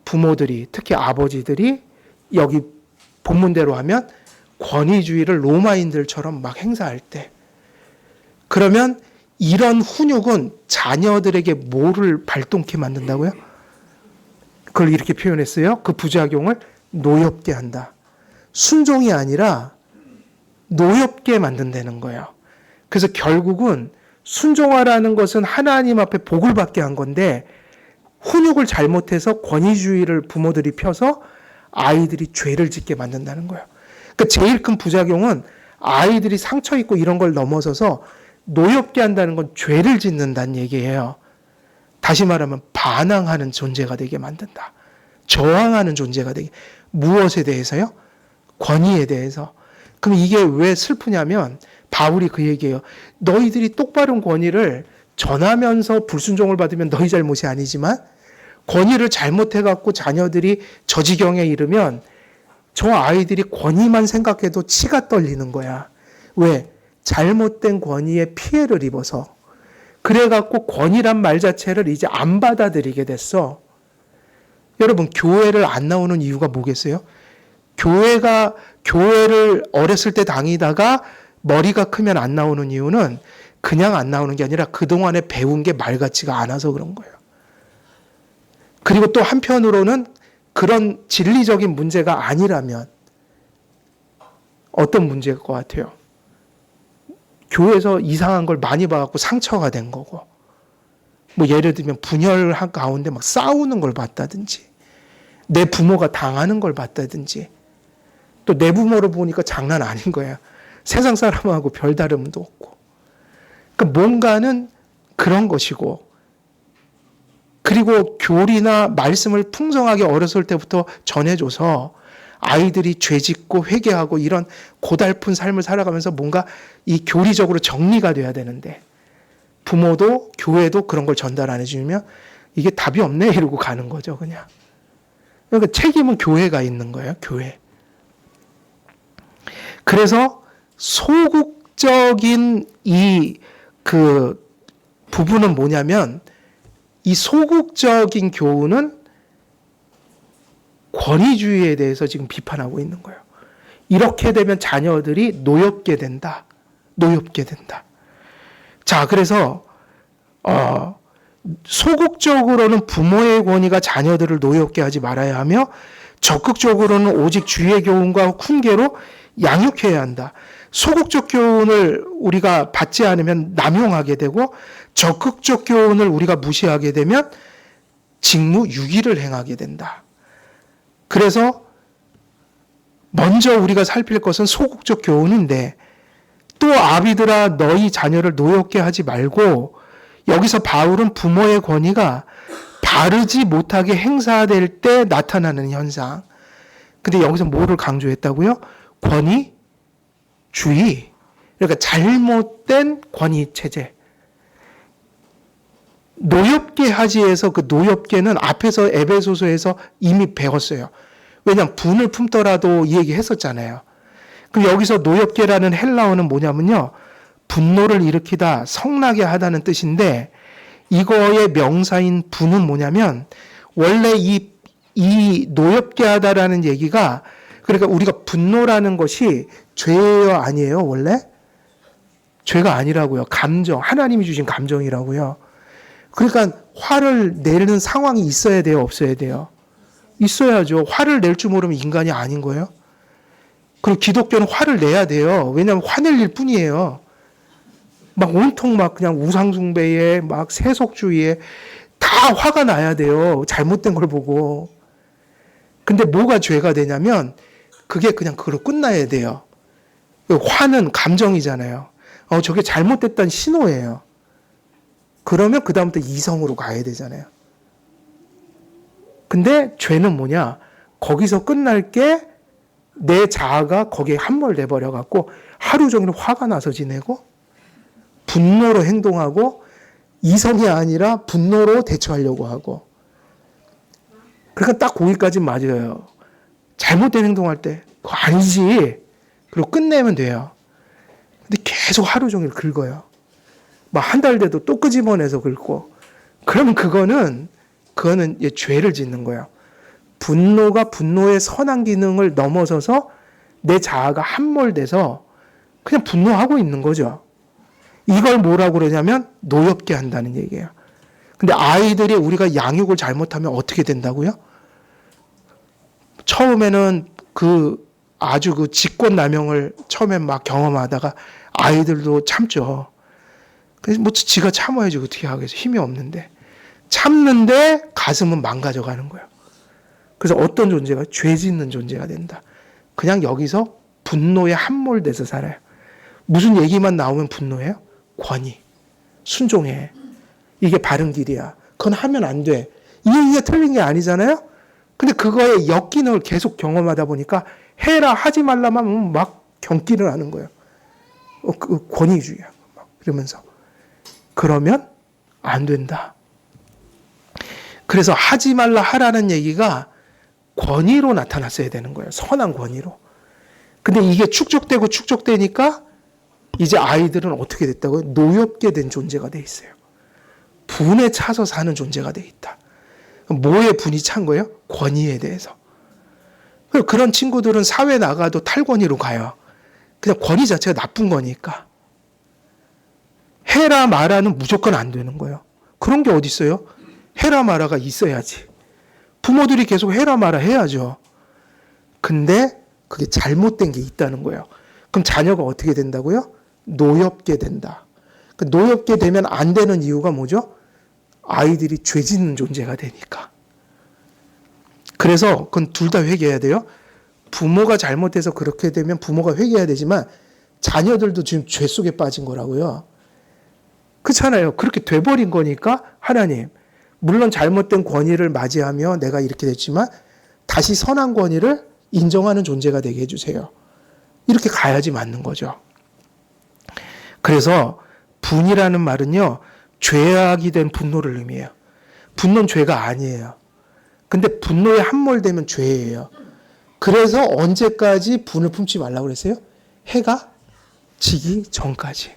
부모들이, 특히 아버지들이 여기 본문대로 하면 권위주의를 로마인들처럼 막 행사할 때. 그러면 이런 훈육은 자녀들에게 뭐를 발동케 만든다고요? 그걸 이렇게 표현했어요. 그 부작용을 노엽게 한다. 순종이 아니라 노엽게 만든다는 거예요. 그래서 결국은 순종하라는 것은 하나님 앞에 복을 받게 한 건데 훈육을 잘못해서 권위주의를 부모들이 펴서 아이들이 죄를 짓게 만든다는 거예요. 그러니까 제일 큰 부작용은 아이들이 상처 입고 이런 걸 넘어서서 노엽게 한다는 건 죄를 짓는다는 얘기예요. 다시 말하면 반항하는 존재가 되게 만든다. 저항하는 존재가 되게. 무엇에 대해서요? 권위에 대해서. 그럼 이게 왜 슬프냐면 바울이 그 얘기예요. 너희들이 똑바른 권위를 전하면서 불순종을 받으면 너희 잘못이 아니지만 권위를 잘못해갖고 자녀들이 저 지경에 이르면 저 아이들이 권위만 생각해도 치가 떨리는 거야. 왜? 잘못된 권위에 피해를 입어서. 그래갖고 권위란 말 자체를 이제 안 받아들이게 됐어. 여러분, 교회를 안 나오는 이유가 뭐겠어요? 교회를 어렸을 때 다니다가 머리가 크면 안 나오는 이유는 그냥 안 나오는 게 아니라 그동안에 배운 게 말 같지가 않아서 그런 거예요. 그리고 또 한편으로는 그런 진리적인 문제가 아니라면 어떤 문제일 것 같아요? 교회에서 이상한 걸 많이 봐갖고 상처가 된 거고, 뭐 예를 들면 분열 가운데 막 싸우는 걸 봤다든지, 내 부모가 당하는 걸 봤다든지, 또 내 부모를 보니까 장난 아닌 거야. 세상 사람하고 별 다름도 없고. 그러니까 뭔가는 그런 것이고, 그리고 교리나 말씀을 풍성하게 어렸을 때부터 전해줘서 아이들이 죄짓고 회개하고 이런 고달픈 삶을 살아가면서 뭔가 이 교리적으로 정리가 돼야 되는데 부모도 교회도 그런 걸 전달 안 해주면 이게 답이 없네 이러고 가는 거죠, 그냥. 그러니까 책임은 교회가 있는 거예요, 교회. 그래서 핵심적인 이 그 부분은 뭐냐면 이 소극적인 교훈은 권위주의에 대해서 지금 비판하고 있는 거예요. 이렇게 되면 자녀들이 노엽게 된다. 노엽게 된다. 자, 그래서 소극적으로는 부모의 권위가 자녀들을 노엽게 하지 말아야 하며 적극적으로는 오직 주의 교훈과 훈계로 양육해야 한다. 소극적 교훈을 우리가 받지 않으면 남용하게 되고 적극적 교훈을 우리가 무시하게 되면 직무유기를 행하게 된다. 그래서 먼저 우리가 살필 것은 소극적 교훈인데 또 아비들아 너희 자녀를 노엽게 하지 말고 여기서 바울은 부모의 권위가 바르지 못하게 행사될 때 나타나는 현상. 근데 여기서 뭐를 강조했다고요? 권위, 주의. 그러니까 잘못된 권위 체제. 노엽게 하지에서 그 노엽게는 앞에서 에베소서에서 이미 배웠어요. 왜냐하면 분을 품더라도 이 얘기 했었잖아요. 그럼 여기서 노엽게라는 헬라어는 뭐냐면요. 분노를 일으키다, 성나게 하다는 뜻인데 이거의 명사인 분은 뭐냐면 원래 이 노엽게 하다라는 얘기가 그러니까 우리가 분노라는 것이 죄예요, 아니에요, 원래? 죄가 아니라고요. 감정, 하나님이 주신 감정이라고요. 그러니까 화를 내는 상황이 있어야 돼요, 없어야 돼요? 있어야죠. 화를 낼 줄 모르면 인간이 아닌 거예요. 그리고 기독교는 화를 내야 돼요. 왜냐하면 화낼 일 뿐이에요. 막 온통 막 그냥 우상숭배에 막 세속주의에 다 화가 나야 돼요. 잘못된 걸 보고. 근데 뭐가 죄가 되냐면 그게 그냥 그걸로 끝나야 돼요. 화는 감정이잖아요. 저게 잘못됐다는 신호예요. 그러면 그 다음부터 이성으로 가야 되잖아요. 근데 죄는 뭐냐? 거기서 끝날 게 내 자아가 거기에 함몰돼 버려갖고 하루 종일 화가 나서 지내고 분노로 행동하고 이성이 아니라 분노로 대처하려고 하고 그러니까 딱 거기까지 맞아요. 잘못된 행동할 때 그거 아니지. 그리고 끝내면 돼요. 근데 계속 하루 종일 긁어요. 막 한 달 돼도 또 끄집어내서 긁고 그러면 그거는 죄를 짓는 거예요. 분노가 분노의 선한 기능을 넘어서서 내 자아가 함몰돼서 그냥 분노하고 있는 거죠. 이걸 뭐라고 그러냐면 노엽게 한다는 얘기예요. 근데 아이들이 우리가 양육을 잘못하면 어떻게 된다고요? 처음에는 아주 그 직권남용을 처음에 막 경험하다가 아이들도 참죠. 그래서 뭐 지가 참아야지 어떻게 하겠어. 힘이 없는데. 참는데 가슴은 망가져 가는 거예요. 그래서 어떤 존재가 죄 짓는 존재가 된다. 그냥 여기서 분노에 함몰돼서 살아요. 무슨 얘기만 나오면 분노해요? 권위, 순종해. 이게 바른 길이야. 그건 하면 안 돼. 이 얘기가 틀린 게 아니잖아요? 근데 그거의 역기능을 계속 경험하다 보니까 해라 하지 말라만 막 경기를 하는 거예요. 그 권위주의야. 막 이러면서. 그러면 안 된다. 그래서 하지 말라 하라는 얘기가 권위로 나타났어야 되는 거예요. 선한 권위로. 근데 이게 축적되고 축적되니까 이제 아이들은 어떻게 됐다고요? 노엽게 된 존재가 돼 있어요. 분에 차서 사는 존재가 돼 있다. 뭐에 분이 찬 거예요? 권위에 대해서. 그런 친구들은 사회 나가도 탈권위로 가요. 그냥 권위 자체가 나쁜 거니까. 해라 마라는 무조건 안 되는 거예요. 그런 게 어디 있어요? 해라 마라가 있어야지. 부모들이 계속 해라 마라 해야죠. 근데 그게 잘못된 게 있다는 거예요. 그럼 자녀가 어떻게 된다고요? 노엽게 된다. 노엽게 되면 안 되는 이유가 뭐죠? 아이들이 죄 짓는 존재가 되니까. 그래서 그건 둘 다 회개해야 돼요. 부모가 잘못해서 그렇게 되면 부모가 회개해야 되지만 자녀들도 지금 죄 속에 빠진 거라고요. 그렇잖아요. 그렇게 돼버린 거니까 하나님, 물론 잘못된 권위를 맞이하며 내가 이렇게 됐지만 다시 선한 권위를 인정하는 존재가 되게 해주세요. 이렇게 가야지 맞는 거죠. 그래서 분이라는 말은요, 죄악이 된 분노를 의미해요. 분노는 죄가 아니에요. 근데 분노에 함몰되면 죄예요. 그래서 언제까지 분을 품지 말라고 그랬어요? 해가 지기 전까지.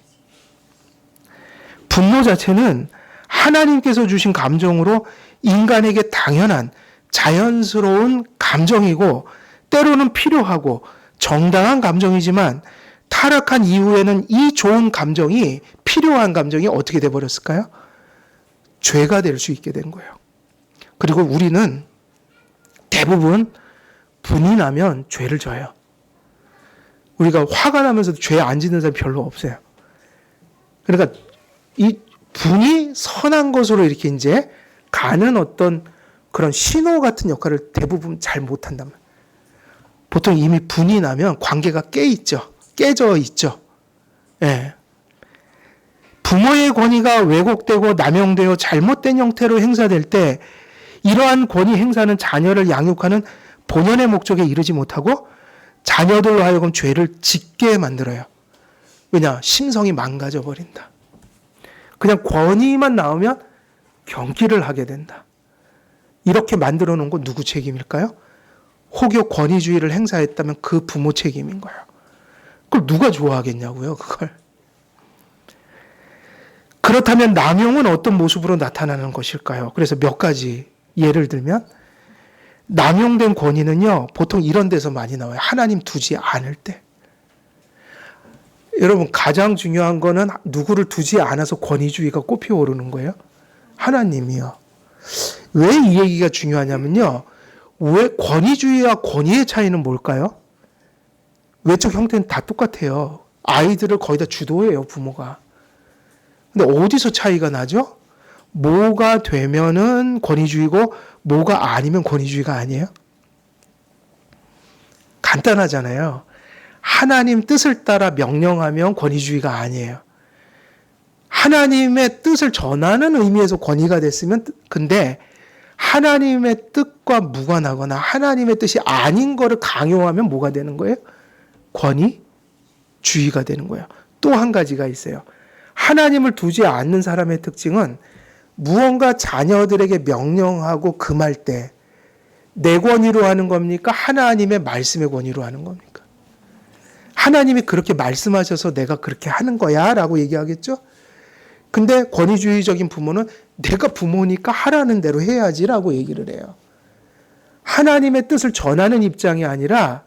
분노 자체는 하나님께서 주신 감정으로 인간에게 당연한 자연스러운 감정이고 때로는 필요하고 정당한 감정이지만 타락한 이후에는 이 좋은 감정이 필요한 감정이 어떻게 돼버렸을까요? 죄가 될 수 있게 된 거예요. 그리고 우리는 대부분 분이 나면 죄를 져요. 우리가 화가 나면서도 죄 안 짓는 사람이 별로 없어요. 그러니까 이 분이 선한 것으로 이렇게 이제 가는 어떤 그런 신호 같은 역할을 대부분 잘 못한단 말이에요. 보통 이미 분이 나면 관계가 깨져 있죠. 예. 부모의 권위가 왜곡되고 남용되어 잘못된 형태로 행사될 때 이러한 권위 행사는 자녀를 양육하는 본연의 목적에 이르지 못하고 자녀들로 하여금 죄를 짓게 만들어요. 왜냐? 심성이 망가져 버린다. 그냥 권위만 나오면 경기를 하게 된다. 이렇게 만들어 놓은 건 누구 책임일까요? 혹여 권위주의를 행사했다면 그 부모 책임인 거예요. 그걸 누가 좋아하겠냐고요, 그걸. 그렇다면 남용은 어떤 모습으로 나타나는 것일까요? 그래서 몇 가지 예를 들면 남용된 권위는요, 보통 이런 데서 많이 나와요. 하나님 두지 않을 때. 여러분, 가장 중요한 거는 누구를 두지 않아서 권위주의가 꽃 피어오르는 거예요? 하나님이요. 왜 이 얘기가 중요하냐면요, 왜 권위주의와 권위의 차이는 뭘까요? 외적 형태는 다 똑같아요. 아이들을 거의 다 주도해요, 부모가. 근데 어디서 차이가 나죠? 뭐가 되면은 권위주의고 뭐가 아니면 권위주의가 아니에요? 간단하잖아요. 하나님 뜻을 따라 명령하면 권위주의가 아니에요. 하나님의 뜻을 전하는 의미에서 권위가 됐으면, 근데 하나님의 뜻과 무관하거나 하나님의 뜻이 아닌 거를 강요하면 뭐가 되는 거예요? 권위주의가 되는 거예요. 또 한 가지가 있어요. 하나님을 두지 않는 사람의 특징은 무언가 자녀들에게 명령하고 금할 때 내 권위로 하는 겁니까? 하나님의 말씀의 권위로 하는 겁니까? 하나님이 그렇게 말씀하셔서 내가 그렇게 하는 거야 라고 얘기하겠죠? 근데 권위주의적인 부모는 내가 부모니까 하라는 대로 해야지라고 얘기를 해요. 하나님의 뜻을 전하는 입장이 아니라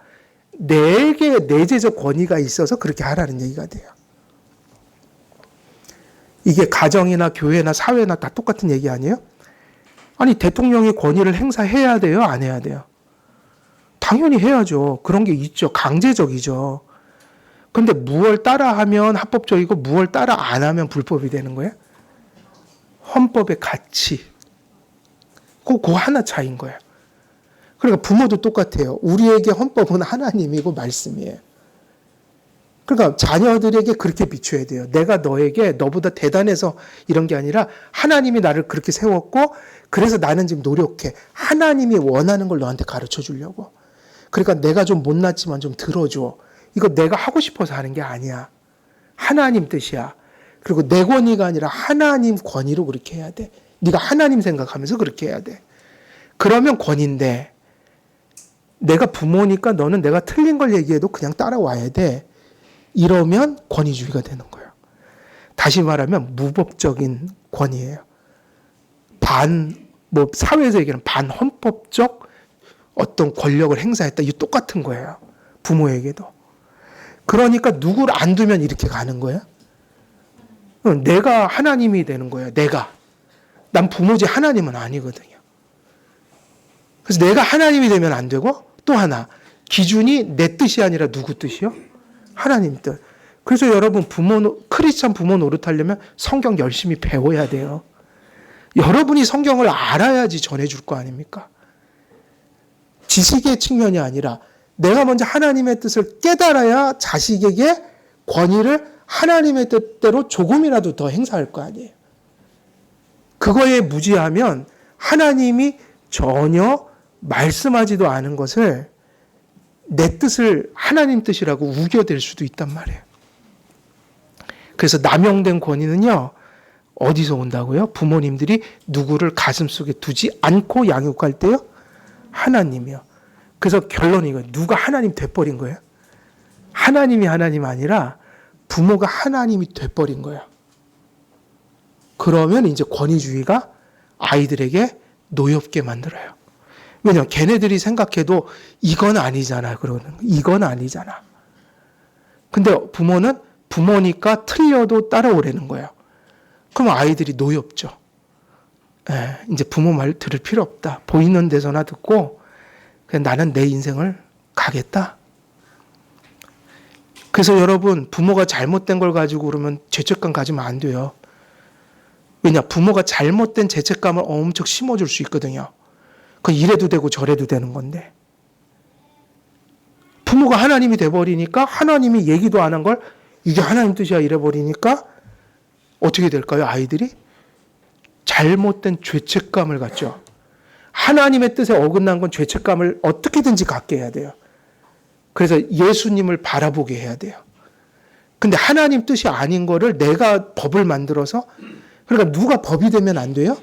내게 내재적 권위가 있어서 그렇게 하라는 얘기가 돼요. 이게 가정이나 교회나 사회나 다 똑같은 얘기 아니에요? 아니, 대통령이 권위를 행사해야 돼요? 안 해야 돼요? 당연히 해야죠. 그런 게 있죠. 강제적이죠. 근데 무얼 따라하면 합법적이고 무얼 따라 안 하면 불법이 되는 거예요? 헌법의 가치. 그 하나 차이인 거예요. 그러니까 부모도 똑같아요. 우리에게 헌법은 하나님이고 말씀이에요. 그러니까 자녀들에게 그렇게 비춰야 돼요. 내가 너에게 너보다 대단해서 이런 게 아니라 하나님이 나를 그렇게 세웠고 그래서 나는 지금 노력해. 하나님이 원하는 걸 너한테 가르쳐 주려고. 그러니까 내가 좀 못났지만 좀 들어줘. 이거 내가 하고 싶어서 하는 게 아니야. 하나님 뜻이야. 그리고 내 권위가 아니라 하나님 권위로 그렇게 해야 돼. 네가 하나님 생각하면서 그렇게 해야 돼. 그러면 권위인데 내가 부모니까 너는 내가 틀린 걸 얘기해도 그냥 따라와야 돼. 이러면 권위주의가 되는 거예요. 다시 말하면 무법적인 권위예요. 사회에서 얘기하는 반헌법적 어떤 권력을 행사했다. 이게 똑같은 거예요. 부모에게도. 그러니까 누구를 안 두면 이렇게 가는 거예요. 내가 하나님이 되는 거예요. 난 부모지 하나님은 아니거든요. 그래서 내가 하나님이 되면 안 되고 또 하나 기준이 내 뜻이 아니라 누구 뜻이요? 하나님 뜻. 그래서 여러분 크리스찬 부모 노릇하려면 성경 열심히 배워야 돼요. 여러분이 성경을 알아야지 전해줄 거 아닙니까? 지식의 측면이 아니라 내가 먼저 하나님의 뜻을 깨달아야 자식에게 권위를 하나님의 뜻대로 조금이라도 더 행사할 거 아니에요. 그거에 무지하면 하나님이 전혀 말씀하지도 않은 것을 내 뜻을 하나님 뜻이라고 우겨댈 수도 있단 말이에요. 그래서 남용된 권위는요, 어디서 온다고요? 부모님들이 누구를 가슴속에 두지 않고 양육할 때요? 하나님이요. 그래서 결론이 이거예요. 누가 하나님 돼버린 거예요? 하나님이 하나님 아니라 부모가 하나님이 돼버린 거예요. 그러면 이제 권위주의가 아이들에게 노엽게 만들어요. 왜냐하면 걔네들이 생각해도 이건 아니잖아. 그러는 이건 아니잖아. 근데 부모는 부모니까 틀려도 따라오라는 거예요. 그럼 아이들이 노엽죠. 이제 부모 말 들을 필요 없다. 보이는 데서나 듣고 그냥 나는 내 인생을 가겠다. 그래서 여러분, 부모가 잘못된 걸 가지고 그러면 죄책감 가지면 안 돼요. 왜냐? 부모가 잘못된 죄책감을 엄청 심어줄 수 있거든요. 그 이래도 되고 저래도 되는 건데. 부모가 하나님이 돼버리니까 하나님이 얘기도 안 한 걸 이게 하나님 뜻이야 이래버리니까 어떻게 될까요? 아이들이 잘못된 죄책감을 갖죠. 하나님의 뜻에 어긋난 건 죄책감을 어떻게든지 갖게 해야 돼요. 그래서 예수님을 바라보게 해야 돼요. 근데 하나님 뜻이 아닌 거를 내가 법을 만들어서, 그러니까 누가 법이 되면 안 돼요?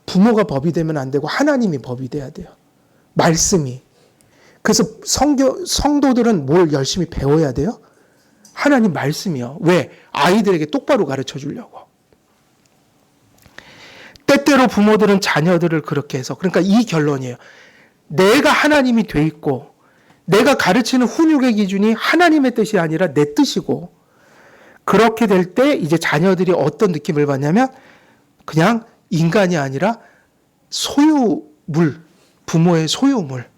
부모가 법이 되면 안 되고 하나님이 법이 돼야 돼요. 말씀이. 그래서 성도들은 뭘 열심히 배워야 돼요? 하나님 말씀이요. 왜? 아이들에게 똑바로 가르쳐 주려고. 때때로 부모들은 자녀들을 그렇게 해서, 그러니까 이 결론이에요. 내가 하나님이 돼 있고 내가 가르치는 훈육의 기준이 하나님의 뜻이 아니라 내 뜻이고, 그렇게 될 때 이제 자녀들이 어떤 느낌을 받냐면 그냥 인간이 아니라 소유물, 부모의 소유물.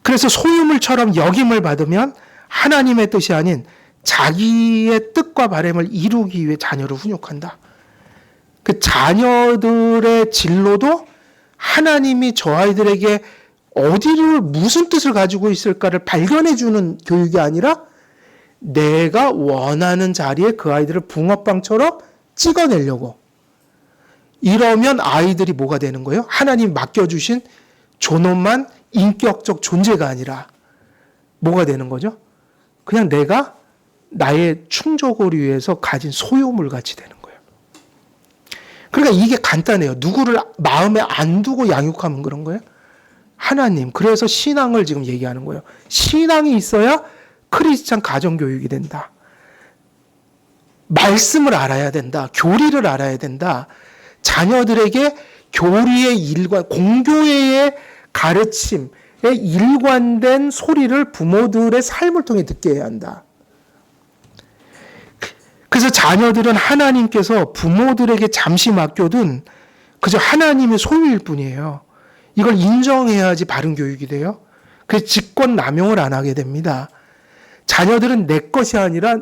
그래서 소유물처럼 역임을 받으면 하나님의 뜻이 아닌 자기의 뜻과 바람을 이루기 위해 자녀를 훈육한다. 그 자녀들의 진로도 하나님이 저 아이들에게 어디를 무슨 뜻을 가지고 있을까를 발견해 주는 교육이 아니라 내가 원하는 자리에 그 아이들을 붕어빵처럼 찍어내려고. 이러면 아이들이 뭐가 되는 거예요? 하나님 맡겨주신 존엄한 인격적 존재가 아니라 뭐가 되는 거죠? 그냥 내가 나의 충족을 위해서 가진 소유물 같이 되는 거예요. 그러니까 이게 간단해요. 누구를 마음에 안 두고 양육하면 그런 거예요? 하나님. 그래서 신앙을 지금 얘기하는 거예요. 신앙이 있어야 크리스찬 가정교육이 된다. 말씀을 알아야 된다. 교리를 알아야 된다. 자녀들에게 교리의 일관, 공교회의 가르침에 일관된 소리를 부모들의 삶을 통해 듣게 해야 한다. 그래서 자녀들은 하나님께서 부모들에게 잠시 맡겨둔 그저 하나님의 소유일 뿐이에요. 이걸 인정해야지 바른 교육이 돼요. 그래서 직권남용을 안 하게 됩니다. 자녀들은 내 것이 아니라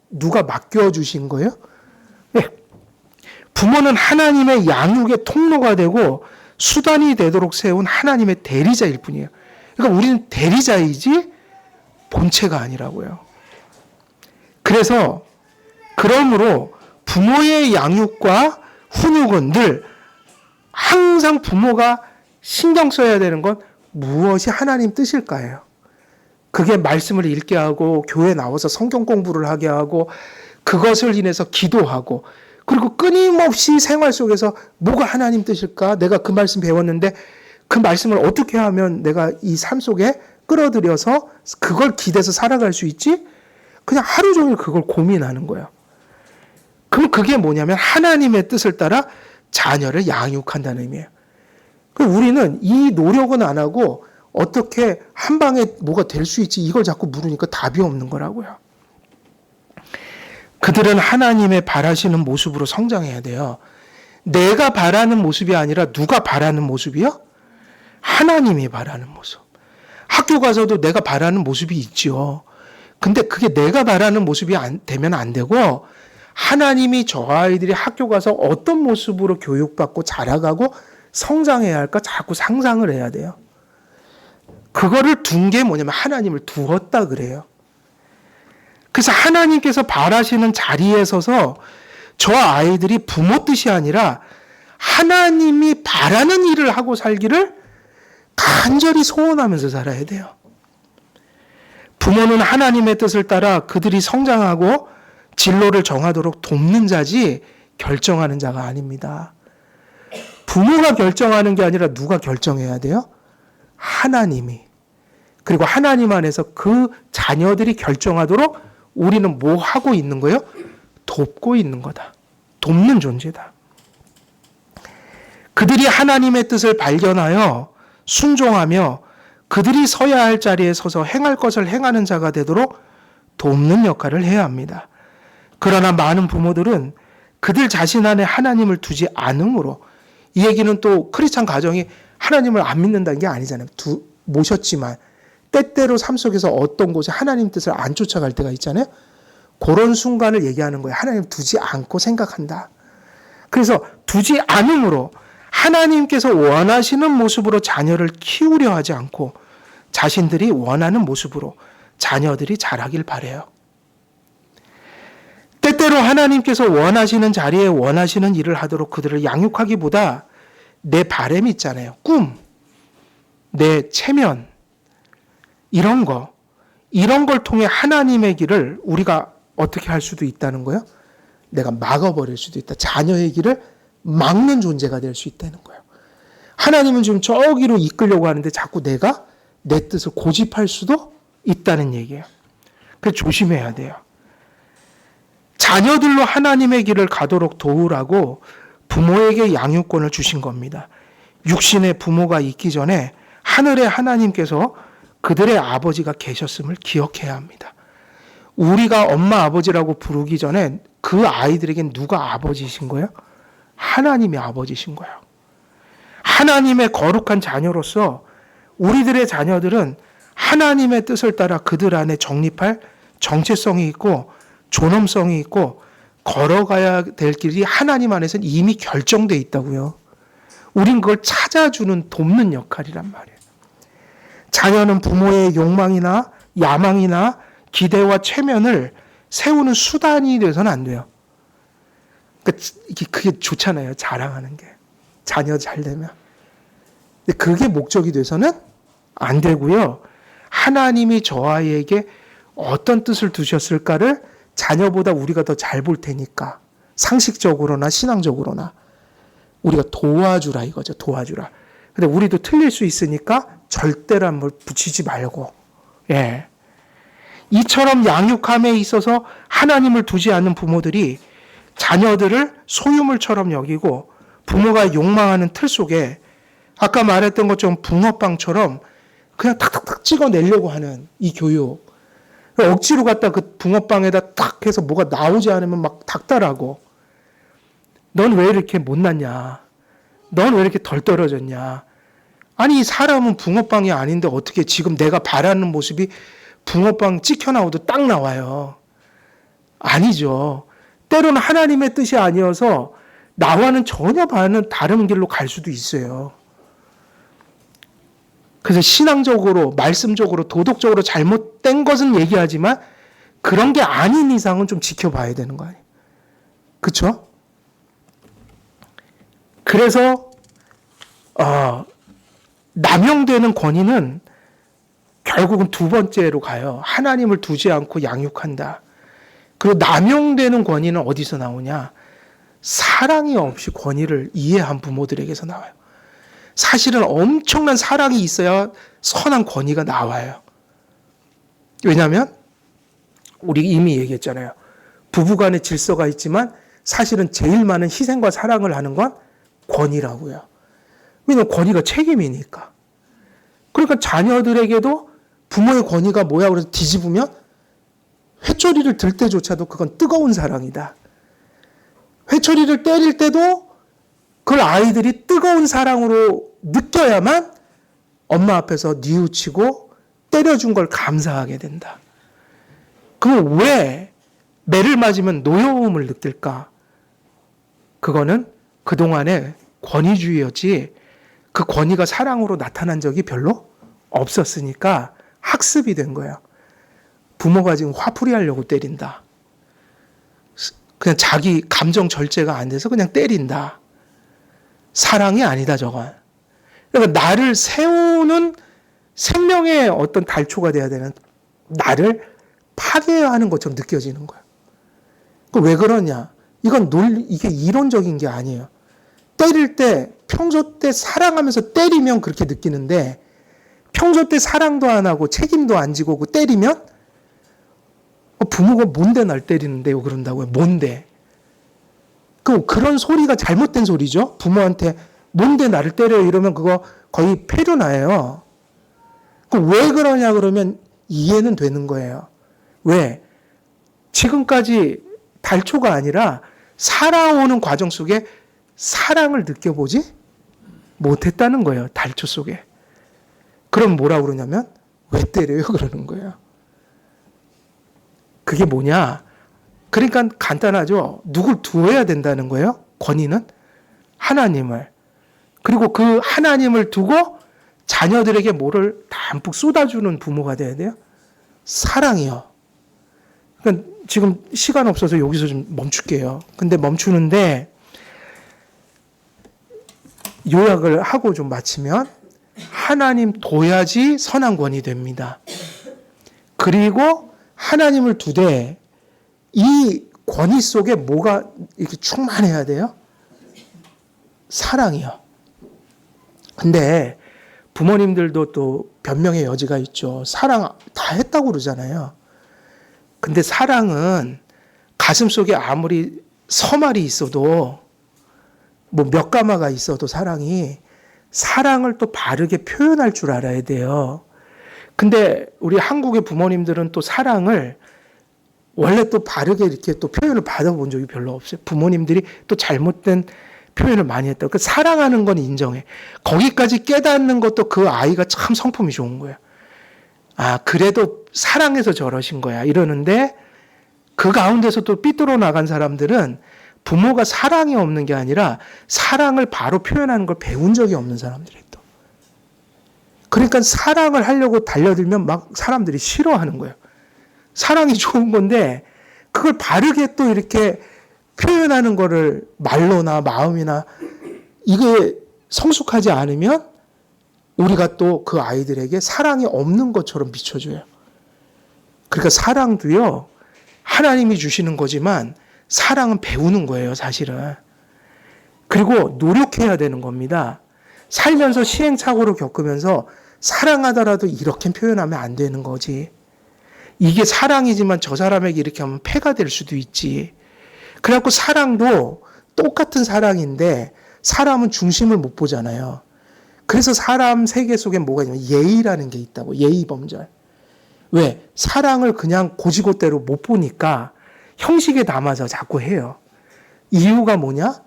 누가 맡겨주신 거예요? 네. 부모는 하나님의 양육의 통로가 되고 수단이 되도록 세운 하나님의 대리자일 뿐이에요. 그러니까 우리는 대리자이지 본체가 아니라고요. 그러므로 부모의 양육과 훈육은 늘 항상 부모가 신경 써야 되는 건 무엇이 하나님 뜻일까요? 그게 말씀을 읽게 하고 교회 나와서 성경 공부를 하게 하고 그것을 인해서 기도하고, 그리고 끊임없이 생활 속에서 뭐가 하나님 뜻일까? 내가 그 말씀 배웠는데 그 말씀을 어떻게 하면 내가 이 삶 속에 끌어들여서 그걸 기대서 살아갈 수 있지? 그냥 하루 종일 그걸 고민하는 거예요. 그럼 그게 뭐냐면 하나님의 뜻을 따라 자녀를 양육한다는 의미예요. 우리는 이 노력은 안 하고 어떻게 한 방에 뭐가 될 수 있지 이걸 자꾸 물으니까 답이 없는 거라고요. 그들은 하나님의 바라시는 모습으로 성장해야 돼요. 내가 바라는 모습이 아니라 누가 바라는 모습이요? 하나님이 바라는 모습. 학교 가서도 내가 바라는 모습이 있죠. 근데 그게 내가 바라는 모습이 되면 안 되고, 하나님이 저 아이들이 학교 가서 어떤 모습으로 교육받고 자라가고 성장해야 할까 자꾸 상상을 해야 돼요. 그거를 둔 게 뭐냐면 하나님을 두었다 그래요. 그래서 하나님께서 바라시는 자리에 서서 저 아이들이 부모 뜻이 아니라 하나님이 바라는 일을 하고 살기를 간절히 소원하면서 살아야 돼요. 부모는 하나님의 뜻을 따라 그들이 성장하고 진로를 정하도록 돕는 자지 결정하는 자가 아닙니다. 부모가 결정하는 게 아니라 누가 결정해야 돼요? 하나님이. 그리고 하나님 안에서 그 자녀들이 결정하도록 우리는 뭐 하고 있는 거예요? 돕고 있는 거다. 돕는 존재다. 그들이 하나님의 뜻을 발견하여 순종하며 그들이 서야 할 자리에 서서 행할 것을 행하는 자가 되도록 돕는 역할을 해야 합니다. 그러나 많은 부모들은 그들 자신 안에 하나님을 두지 않으므로, 이 얘기는 또 크리스찬 가정이 하나님을 안 믿는다는 게 아니잖아요. 모셨지만 때때로 삶 속에서 어떤 곳에 하나님 뜻을 안 쫓아갈 때가 있잖아요. 그런 순간을 얘기하는 거예요. 하나님 두지 않고 생각한다. 그래서 두지 않으므로 하나님께서 원하시는 모습으로 자녀를 키우려 하지 않고 자신들이 원하는 모습으로 자녀들이 자라길 바라요. 때때로 하나님께서 원하시는 자리에 원하시는 일을 하도록 그들을 양육하기보다 내 바람이 있잖아요. 꿈, 내 체면, 이런 걸 통해 하나님의 길을 우리가 어떻게 할 수도 있다는 거예요? 내가 막아버릴 수도 있다. 자녀의 길을 막는 존재가 될 수 있다는 거예요. 하나님은 지금 저기로 이끌려고 하는데 자꾸 내가 내 뜻을 고집할 수도 있다는 얘기예요. 그래서 조심해야 돼요. 자녀들로 하나님의 길을 가도록 도우라고 부모에게 양육권을 주신 겁니다. 육신의 부모가 있기 전에 하늘의 하나님께서 그들의 아버지가 계셨음을 기억해야 합니다. 우리가 엄마 아버지라고 부르기 전에 그 아이들에겐 누가 아버지신 거예요? 하나님이 아버지신 거예요. 하나님의 거룩한 자녀로서 우리들의 자녀들은 하나님의 뜻을 따라 그들 안에 정립할 정체성이 있고 존엄성이 있고 걸어가야 될 길이 하나님 안에서는 이미 결정되어 있다고요. 우린 그걸 찾아주는 돕는 역할이란 말이에요. 자녀는 부모의 욕망이나 야망이나 기대와 체면을 세우는 수단이 돼서는 안 돼요. 그게 좋잖아요. 자랑하는 게. 자녀 잘 되면. 근데 그게 목적이 돼서는 안 되고요. 하나님이 저 아이에게 어떤 뜻을 두셨을까를 자녀보다 우리가 더 잘 볼 테니까, 상식적으로나 신앙적으로나 우리가 도와주라 이거죠. 도와주라. 근데 우리도 틀릴 수 있으니까 절대로 한번 붙이지 말고, 예. 이처럼 양육함에 있어서 하나님을 두지 않는 부모들이 자녀들을 소유물처럼 여기고 부모가 욕망하는 틀 속에 아까 말했던 것처럼 붕어빵처럼 그냥 탁탁탁 찍어내려고 하는 이 교육. 억지로 갖다 그 붕어빵에다 탁 해서 뭐가 나오지 않으면 막 닥달하고, 넌 왜 이렇게 못났냐? 넌 왜 이렇게 덜 떨어졌냐? 아니, 사람은 붕어빵이 아닌데 어떻게 지금 내가 바라는 모습이 붕어빵 찍혀 나오도 딱 나와요. 아니죠. 때로는 하나님의 뜻이 아니어서 나와는 전혀 다른 길로 갈 수도 있어요. 그래서 신앙적으로, 말씀적으로, 도덕적으로 잘못된 것은 얘기하지만 그런 게 아닌 이상은 좀 지켜봐야 되는 거 아니에요. 그렇죠? 그래서 남용되는 권위는 결국은 두 번째로 가요. 하나님을 두지 않고 양육한다. 그리고 남용되는 권위는 어디서 나오냐? 사랑이 없이 권위를 이해한 부모들에게서 나와요. 사실은 엄청난 사랑이 있어야 선한 권위가 나와요. 왜냐하면 우리 이미 얘기했잖아요. 부부간에 질서가 있지만 사실은 제일 많은 희생과 사랑을 하는 건 권위라고요. 왜냐하면 권위가 책임이니까. 그러니까 자녀들에게도 부모의 권위가 뭐야 그래서 뒤집으면 회초리를 들 때조차도 그건 뜨거운 사랑이다. 회초리를 때릴 때도 그걸 아이들이 뜨거운 사랑으로 느껴야만 엄마 앞에서 뉘우치고 때려준 걸 감사하게 된다. 그럼 왜 매를 맞으면 노여움을 느낄까? 그거는 그동안의 권위주의였지 그 권위가 사랑으로 나타난 적이 별로 없었으니까 학습이 된 거예요. 부모가 지금 화풀이 하려고 때린다. 그냥 자기 감정 절제가 안 돼서 그냥 때린다. 사랑이 아니다 저건. 그러니까 나를 세우는 생명의 어떤 달초가 돼야 되는, 나를 파괴하는 것처럼 느껴지는 거야. 왜 그러냐? 이게 이론적인 게 아니에요. 때릴 때 평소 때 사랑하면서 때리면 그렇게 느끼는데 평소 때 사랑도 안 하고 책임도 안 지고 때리면 부모가 뭔데 날 때리는데요? 그런다고요. 뭔데? 그런 소리가 잘못된 소리죠. 부모한테 뭔데 나를 때려요? 이러면 그거 거의 폐륜화예요. 왜 그러냐 그러면 이해는 되는 거예요. 왜? 지금까지 달초가 아니라 살아오는 과정 속에 사랑을 느껴보지 못했다는 거예요. 달초 속에. 그럼 뭐라고 그러냐면 왜 때려요? 그러는 거예요. 그게 뭐냐? 그러니까 간단하죠. 누굴 두어야 된다는 거예요. 권위는 하나님을. 그리고 그 하나님을 두고 자녀들에게 뭐를 담뿍 쏟아주는 부모가 돼야 돼요. 사랑이요. 그러니까 지금 시간 없어서 여기서 좀 멈출게요. 근데 멈추는데 요약을 하고 좀 마치면 하나님 둬야지 선한 권이 됩니다. 그리고 하나님을 두되 이 권위 속에 뭐가 이렇게 충만해야 돼요? 사랑이요. 근데 부모님들도 또 변명의 여지가 있죠. 사랑 다 했다고 그러잖아요. 근데 사랑은 가슴 속에 아무리 서말이 있어도 뭐 몇 가마가 있어도 사랑을 또 바르게 표현할 줄 알아야 돼요. 근데 우리 한국의 부모님들은 또 사랑을 원래 또 바르게 이렇게 또 표현을 받아본 적이 별로 없어요. 부모님들이 또 잘못된 표현을 많이 했다. 그 사랑하는 건 인정해. 거기까지 깨닫는 것도 그 아이가 참 성품이 좋은 거예요. 아, 그래도 사랑해서 저러신 거야. 이러는데 그 가운데서 또 삐뚤어 나간 사람들은 부모가 사랑이 없는 게 아니라 사랑을 바로 표현하는 걸 배운 적이 없는 사람들이에요. 또. 그러니까 사랑을 하려고 달려들면 막 사람들이 싫어하는 거예요. 사랑이 좋은 건데 그걸 바르게 또 이렇게 표현하는 거를 말로나 마음이나 이게 성숙하지 않으면 우리가 또 그 아이들에게 사랑이 없는 것처럼 비춰줘요. 그러니까 사랑도요, 하나님이 주시는 거지만 사랑은 배우는 거예요, 사실은. 그리고 노력해야 되는 겁니다. 살면서 시행착오를 겪으면서 사랑하더라도 이렇게 표현하면 안 되는 거지. 이게 사랑이지만 저 사람에게 이렇게 하면 폐가 될 수도 있지. 그래갖고 사랑도 똑같은 사랑인데 사람은 중심을 못 보잖아요. 그래서 사람 세계 속에 뭐가 있냐면 예의라는 게 있다고. 예의범절. 왜? 사랑을 그냥 고지고대로 못 보니까 형식에 담아서 자꾸 해요. 이유가 뭐냐?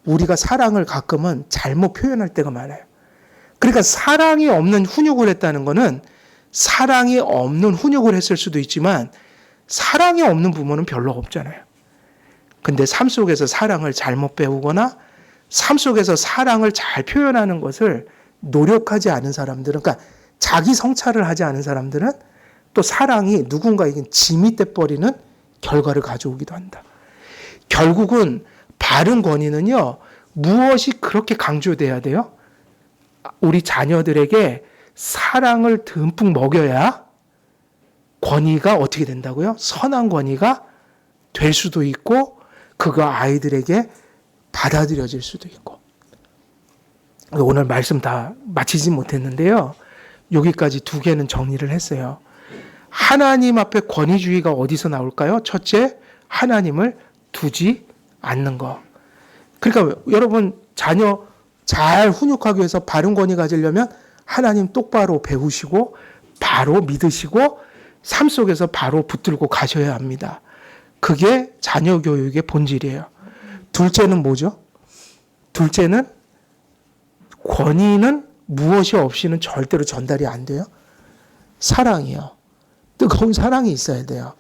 우리가 사랑을 가끔은 잘못 표현할 때가 많아요. 그러니까 사랑이 없는 훈육을 했다는 거는 사랑이 없는 훈육을 했을 수도 있지만 사랑이 없는 부모는 별로 없잖아요. 근데 삶 속에서 사랑을 잘못 배우거나 삶 속에서 사랑을 잘 표현하는 것을 노력하지 않은 사람들은, 그러니까 자기 성찰을 하지 않은 사람들은 또 사랑이 누군가에게 짐이 돼버리는 결과를 가져오기도 한다. 결국은 바른 권위는요, 무엇이 그렇게 강조돼야 돼요? 우리 자녀들에게 사랑을 듬뿍 먹여야 권위가 어떻게 된다고요? 선한 권위가 될 수도 있고 그거 아이들에게 받아들여질 수도 있고. 오늘 말씀 다 마치지 못했는데요. 여기까지 두 개는 정리를 했어요. 하나님 앞에 권위주의가 어디서 나올까요? 첫째, 하나님을 두지 않는 거. 그러니까 여러분 자녀 잘 훈육하기 위해서 바른 권위 가지려면 하나님 똑바로 배우시고 바로 믿으시고 삶 속에서 바로 붙들고 가셔야 합니다. 그게 자녀 교육의 본질이에요. 둘째는 뭐죠? 둘째는 권위는 무엇이 없이는 절대로 전달이 안 돼요. 사랑이요. 뜨거운 사랑이 있어야 돼요.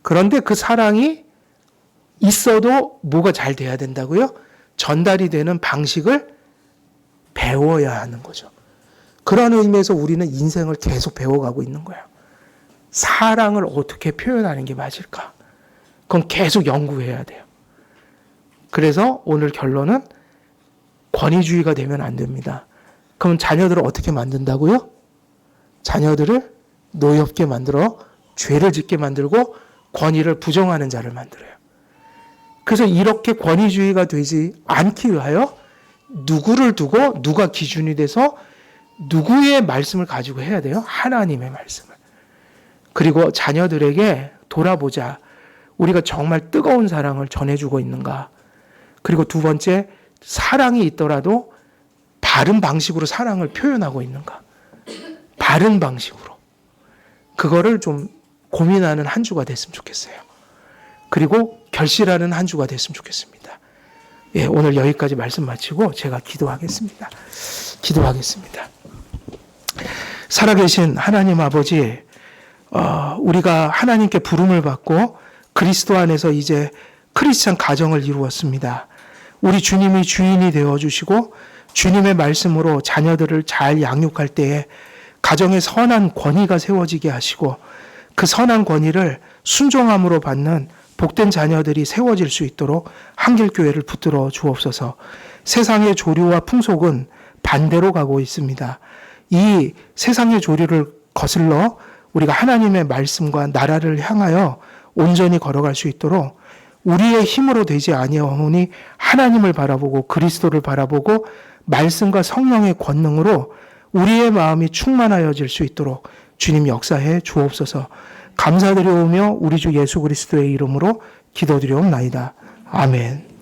그런데 그 사랑이 있어도 뭐가 잘 돼야 된다고요? 전달이 되는 방식을 배워야 하는 거죠. 그런 의미에서 우리는 인생을 계속 배워가고 있는 거예요. 사랑을 어떻게 표현하는 게 맞을까? 그건 계속 연구해야 돼요. 그래서 오늘 결론은 권위주의가 되면 안 됩니다. 그럼 자녀들을 어떻게 만든다고요? 자녀들을 노엽게 만들어 죄를 짓게 만들고 권위를 부정하는 자를 만들어요. 그래서 이렇게 권위주의가 되지 않기 위하여 누구를 두고 누가 기준이 돼서 누구의 말씀을 가지고 해야 돼요? 하나님의 말씀을. 그리고 자녀들에게 돌아보자. 우리가 정말 뜨거운 사랑을 전해주고 있는가. 그리고 두 번째, 사랑이 있더라도 바른 방식으로 사랑을 표현하고 있는가. 바른 방식으로. 그거를 좀 고민하는 한 주가 됐으면 좋겠어요. 그리고 결실하는 한 주가 됐으면 좋겠습니다. 예, 오늘 여기까지 말씀 마치고 제가 기도하겠습니다. 기도하겠습니다. 살아계신 하나님 아버지, 우리가 하나님께 부름을 받고 그리스도 안에서 이제 크리스찬 가정을 이루었습니다. 우리 주님이 주인이 되어주시고 주님의 말씀으로 자녀들을 잘 양육할 때에 가정에 선한 권위가 세워지게 하시고 그 선한 권위를 순종함으로 받는 복된 자녀들이 세워질 수 있도록 한길교회를 붙들어 주옵소서. 세상의 조류와 풍속은 반대로 가고 있습니다. 이 세상의 조류를 거슬러 우리가 하나님의 말씀과 나라를 향하여 온전히 걸어갈 수 있도록 우리의 힘으로 되지 아니하오니 하나님을 바라보고 그리스도를 바라보고 말씀과 성령의 권능으로 우리의 마음이 충만하여질 수 있도록 주님 역사해 주옵소서. 감사드려오며 우리 주 예수 그리스도의 이름으로 기도드려옵나이다. 아멘.